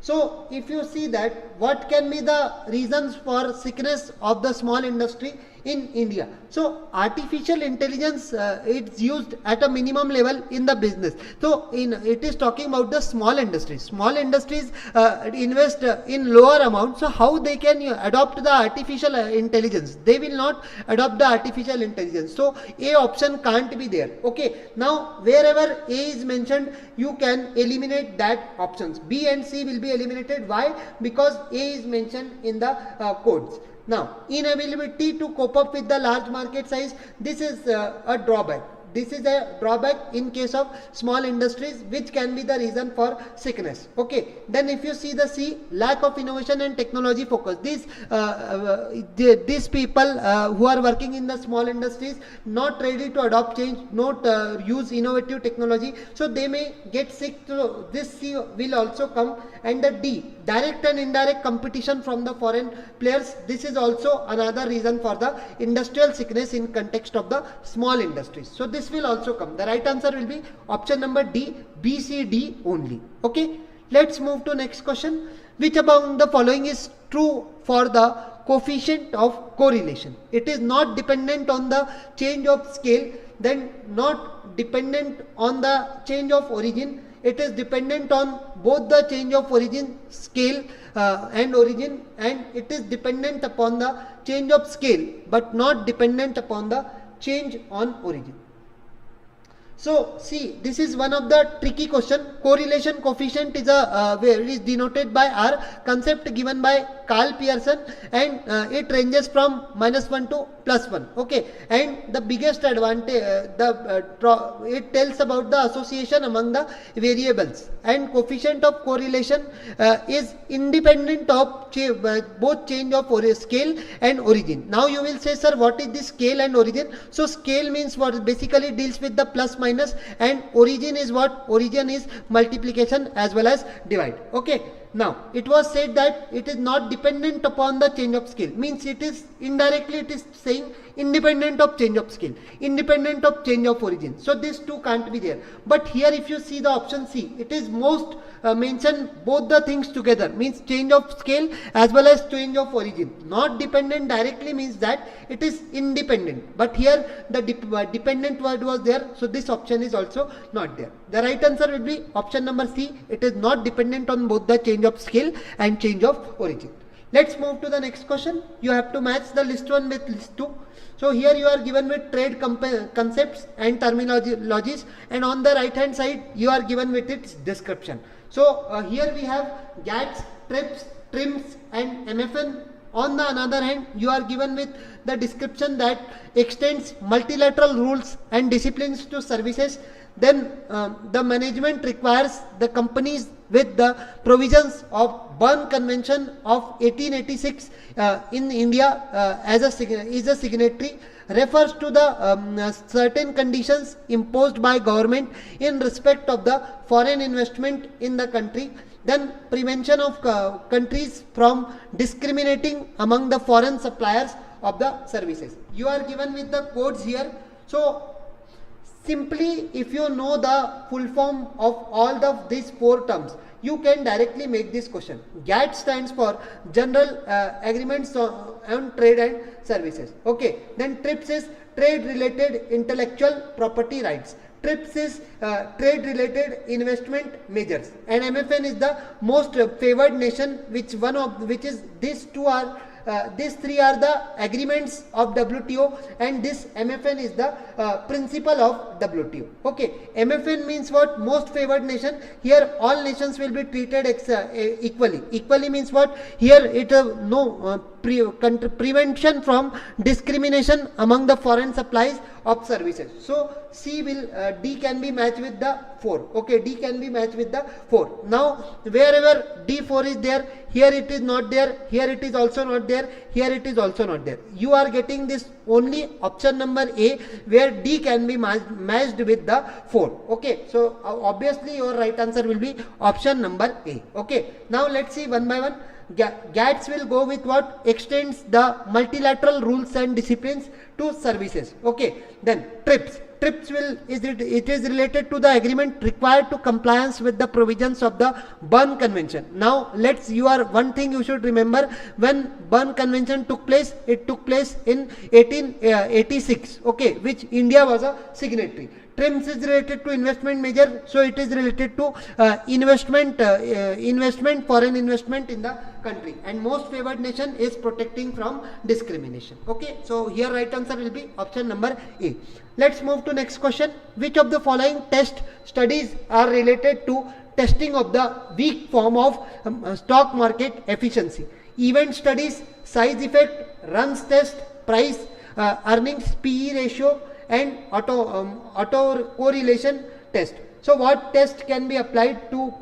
So if you see that, what can be the reasons for sickness of the small industry in India? So artificial intelligence it's used at a minimum level in the business. So it is talking about the small industries. Small industries invest in lower amount. So how they can adopt the artificial intelligence? They will not adopt the artificial intelligence. So A option can't be there. Okay. Now wherever A is mentioned, you can eliminate that options. B and C will be eliminated. Why? Because A is mentioned in the codes. Now, inability to cope up with the large market size, this is a drawback. This is a drawback in case of small industries, which can be the reason for sickness. Okay, then if you see the C, lack of innovation and technology focus. These people who are working in the small industries not ready to adopt change, not use innovative technology, so they may get sick. So this C will also come. And the D, direct and indirect competition from the foreign players. This is also another reason for the industrial sickness in context of the small industries. So this will also come. The right answer will be option number D, B, C, D only. Okay, let's move to next question. Which among the following is true for the coefficient of correlation? It is not dependent on the change of scale, then not dependent on the change of origin. It is dependent on both the change of origin, scale and origin, and it is dependent upon the change of scale but not dependent upon the change on origin. So see, this is one of the tricky question. Correlation coefficient is is denoted by R, concept given by Carl Pearson, and it ranges from -1 to +1. Okay, and the biggest advantage, it tells about the association among the variables, and coefficient of correlation is independent of both change of scale and origin. Now you will say, sir, what is this scale and origin? So scale means what? Basically deals with the plus minus, and origin is what? Origin is multiplication as well as divide. Okay, now it was said that it is not dependent upon the change of scale, means it is indirectly it is saying independent of change of scale, independent of change of origin. So these two can't be there. But here if you see the option C, it is most mention both the things together, means change of scale as well as change of origin. Not dependent directly means that it is independent, but here the dependent word was there, so this option is also not there. The right answer will be option number C. It is not dependent on both the change of scale and change of origin. Let's move to the next question. You have to match the list 1 with list 2. So here you are given with trade concepts and terminologies, and on the right hand side you are given with its description. So here we have GATS, TRIPS, TRIMS and MFN. On the another hand, you are given with the description that extends multilateral rules and disciplines to services. Then the management requires the companies with the provisions of Berne Convention of 1886 in India is a signatory, refers to the certain conditions imposed by government in respect of the foreign investment in the country. Then prevention of countries from discriminating among the foreign suppliers of the services. You are given with the codes here. So simply if you know the full form of all of these 4 terms, you can directly make this question. GATT stands for General Agreements on Trade and Services. Okay, then TRIPS is Trade Related Intellectual Property Rights. TRIPS is trade related investment measures, and MFN is the most favored nation, which is these 3 are the agreements of WTO, and this MFN is the principle of WTO. Okay, MFN means what? Most favored nation. Here all nations will be treated equally. Equally means what? Here it no prevention from discrimination among the foreign supplies of services. So D can be matched with the 4. Okay, D can be matched with the 4. Now wherever D4 is there, here it is not there, here it is also not there, here it is also not there. You are getting this only option number A, where D can be matched with the 4. Okay, so obviously your right answer will be option number A. Okay, now let's see one by one. GATS will go with what? Extends the multilateral rules and disciplines to services. Okay, then TRIPS. TRIPS it is related to the agreement required to compliance with the provisions of the Berne Convention. Now one thing you should remember, when Berne Convention took place, it took place in 1886. Okay, which India was a signatory. TRIMS is related to investment measure, so it is related to foreign investment in the country, and most favored nation is protecting from discrimination. Okay, so here right answer will be option number A. Let's move to next question. Which of the following test studies are related to testing of the weak form of stock market efficiency? Event studies, size effect, runs test, price earnings PE ratio and auto correlation test. So what test can be applied to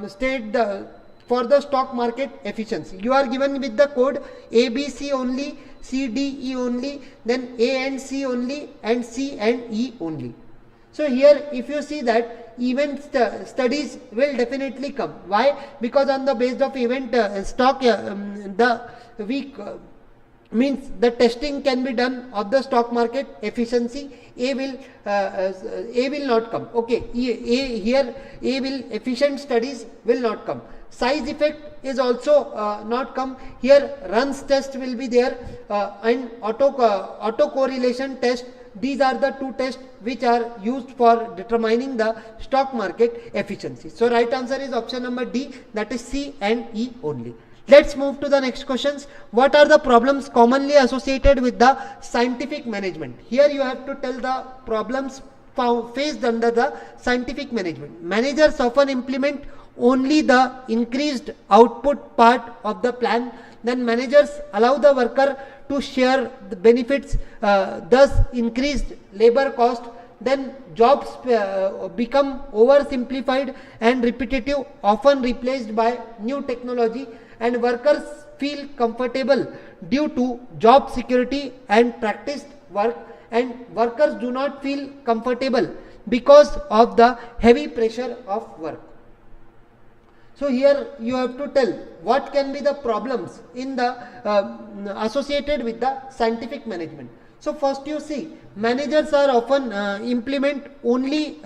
state the for the stock market efficiency? You are given with the code ABC only, CDE only, then A and C only, and C and E only. So here if you see that event studies will definitely come. Why? Because on the basis of event stock the week means the testing can be done of the stock market efficiency. A will not come. Okay, here A will efficient studies will not come. Size effect is also not come. Here runs test will be there and auto correlation test. These are the two tests which are used for determining the stock market efficiency. So right answer is option number D, that is C and E only. Let's move to the next questions. What are the problems commonly associated with the scientific management? Here you have to tell the problems faced under the scientific management. Managers often implement only the increased output part of the plan. Then managers allow the worker to share the benefits, thus increased labor cost. Then jobs become oversimplified and repetitive, often replaced by new technology, and workers feel comfortable due to job security and practiced work, and workers do not feel comfortable because of the heavy pressure of work. So here you have to tell what can be the problems in the associated with the scientific management. So first you see, managers are often implement only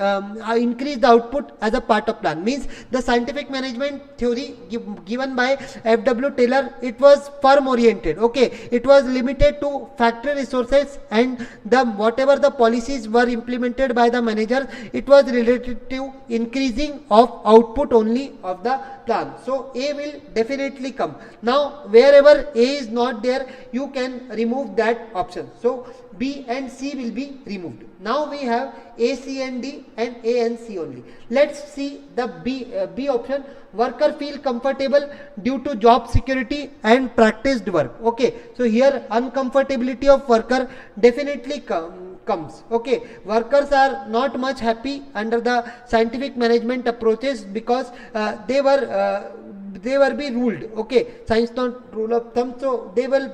increased output as a part of plan. Means the scientific management theory given by F.W. Taylor, it was firm oriented. Okay, it was limited to factory resources, and the whatever the policies were implemented by the manager, it was related to increasing of output only of the plan. So A will definitely come. Now wherever A is not there, you can remove that option. So B and C will be removed. Now we have A, C and D, and A and C only. Let's see the B option. Worker feel comfortable due to job security and practiced work. Okay, so here uncomfortability of worker definitely comes. Okay, workers are not much happy under the scientific management approaches because they were be ruled. Okay, science not rule of thumb, so they will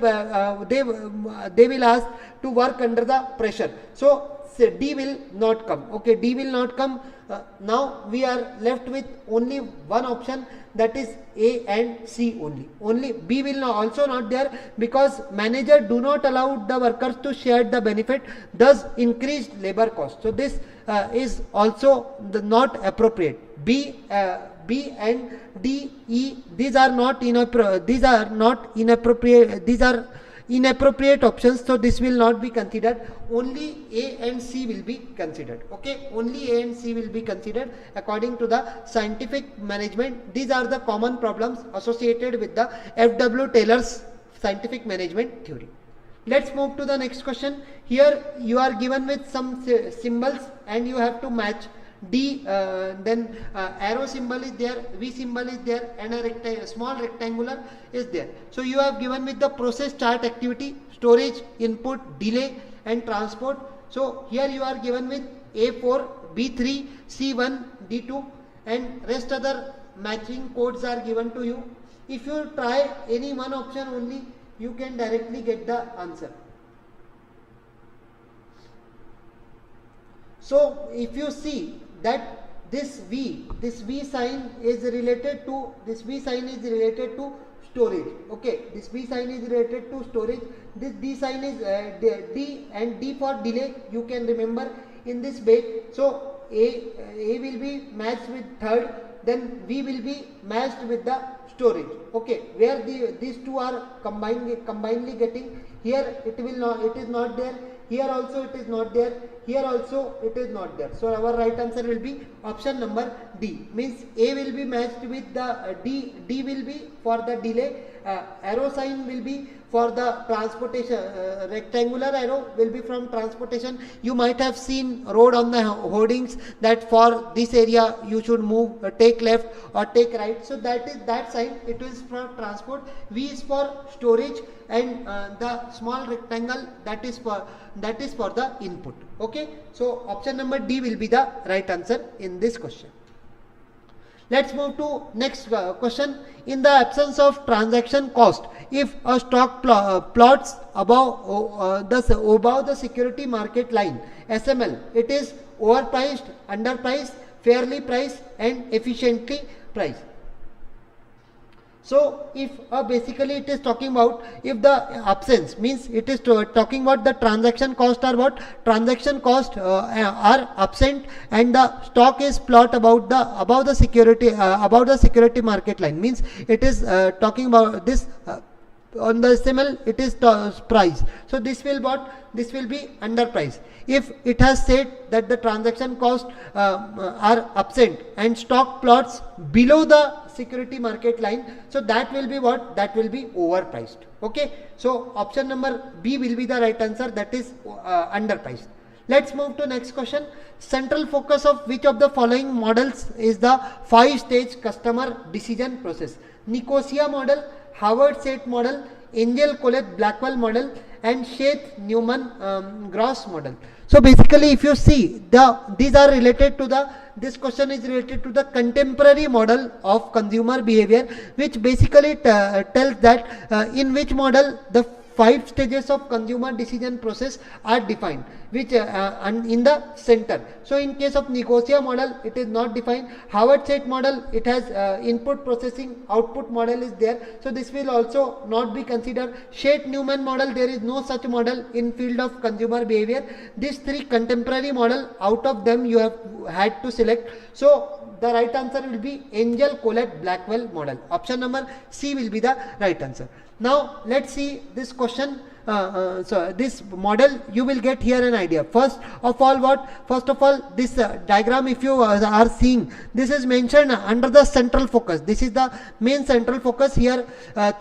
ask to work under the pressure. So D will not come. Okay, D will not come. Now we are left with only one option, that is A and C only. Only B will also not there because manager do not allow the workers to share the benefit, thus increased labor cost. So this is also not appropriate. B and D, E, these are inappropriate options, so this will not be considered. Only A and C will be considered. Okay, only A and C will be considered according to the scientific management. These are the common problems associated with the F.W. Taylor's scientific management theory. Let's move to the next question. Here you are given with some symbols and you have to match. D, then arrow symbol is there, V symbol is there, and a small rectangular is there. So you have given with the process chart activity, storage, input, delay and transport. So here you are given with A4, B3, C1, D2, and rest other matching codes are given to you. If you try any one option only, you can directly get the answer. So if you see that this V sign is related to storage. Okay, this V sign is related to storage. This D sign is D, and D for delay you can remember in this way. So A will be matched with third, then V will be matched with the storage. Okay, where these two are combinedly getting. Here it is not there. Here also it is not there. Here also it is not there. So our right answer will be option number D. Means A will be matched with the D will be for the delay. Arrow sign will be for the transportation. Rectangular arrow will be from transportation. You might have seen road on the hoardings that for this area you should move, take left or take right. So that is that sign. It is for transport. V is for storage, and the small rectangle that is for the input. Okay. So option number D will be the right answer in this question. Let's move to next question. In the absence of transaction cost, if a stock plots above the security market line (SML), it is overpriced, underpriced, fairly priced, and efficiently priced. So if basically it is talking about if the absence means it is talking about the transaction cost are what? Transaction cost are absent and the stock is plot above the security market line, means it is talking about this on the SML it is price. So this will be underpriced. If it has said that the transaction cost are absent and stock plots below the security market line, so that will be what? That will be overpriced. Okay. So option number B will be the right answer, that is underpriced. Let's move to next question. Central focus of which of the following models is the 5-stage customer decision process? Nicosia model, Harvard-SET model, Angel-Colette-Blackwell model, and Sheth-Newman-Gross model. So basically, if you see, these are related to this question is related to the contemporary model of consumer behavior, which basically tells that in which model the 5 stages of consumer decision process are defined, which and in the center. So in case of Nicosia model, it is not defined. Harvard-SET model, it has input processing, output model is there. So this will also not be considered. Sheth-Newman model, there is no such model in field of consumer behavior. These 3 contemporary model, out of them you have had to select. So the right answer will be Angel-Colette-Blackwell model. Option number C will be the right answer. Now let's see this question. So this model, you will get here an idea. First of all, this diagram, if you are seeing, this is mentioned under the central focus. This is the main central focus. Here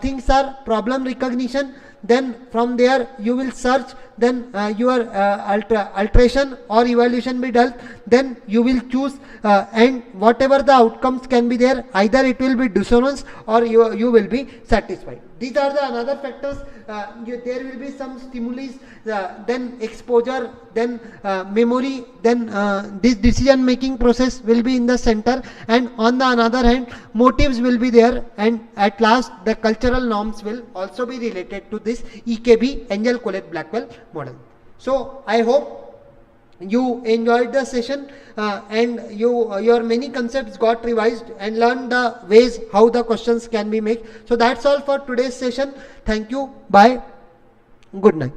things are problem recognition, then from there you will search, then your alteration or evaluation be done, then you will choose and whatever the outcomes can be there, either it will be dissonance or you will be satisfied. These are the another factors. There will be some stimuli, then exposure, then memory, then this decision making process will be in the center, and on the another hand motives will be there, and at last the cultural norms will also be related to this EKB, Angel-Colette-Blackwell model. So I hope you enjoyed the session and your many concepts got revised and learned the ways how the questions can be made. So that's all for today's session. Thank you. Bye. Good night.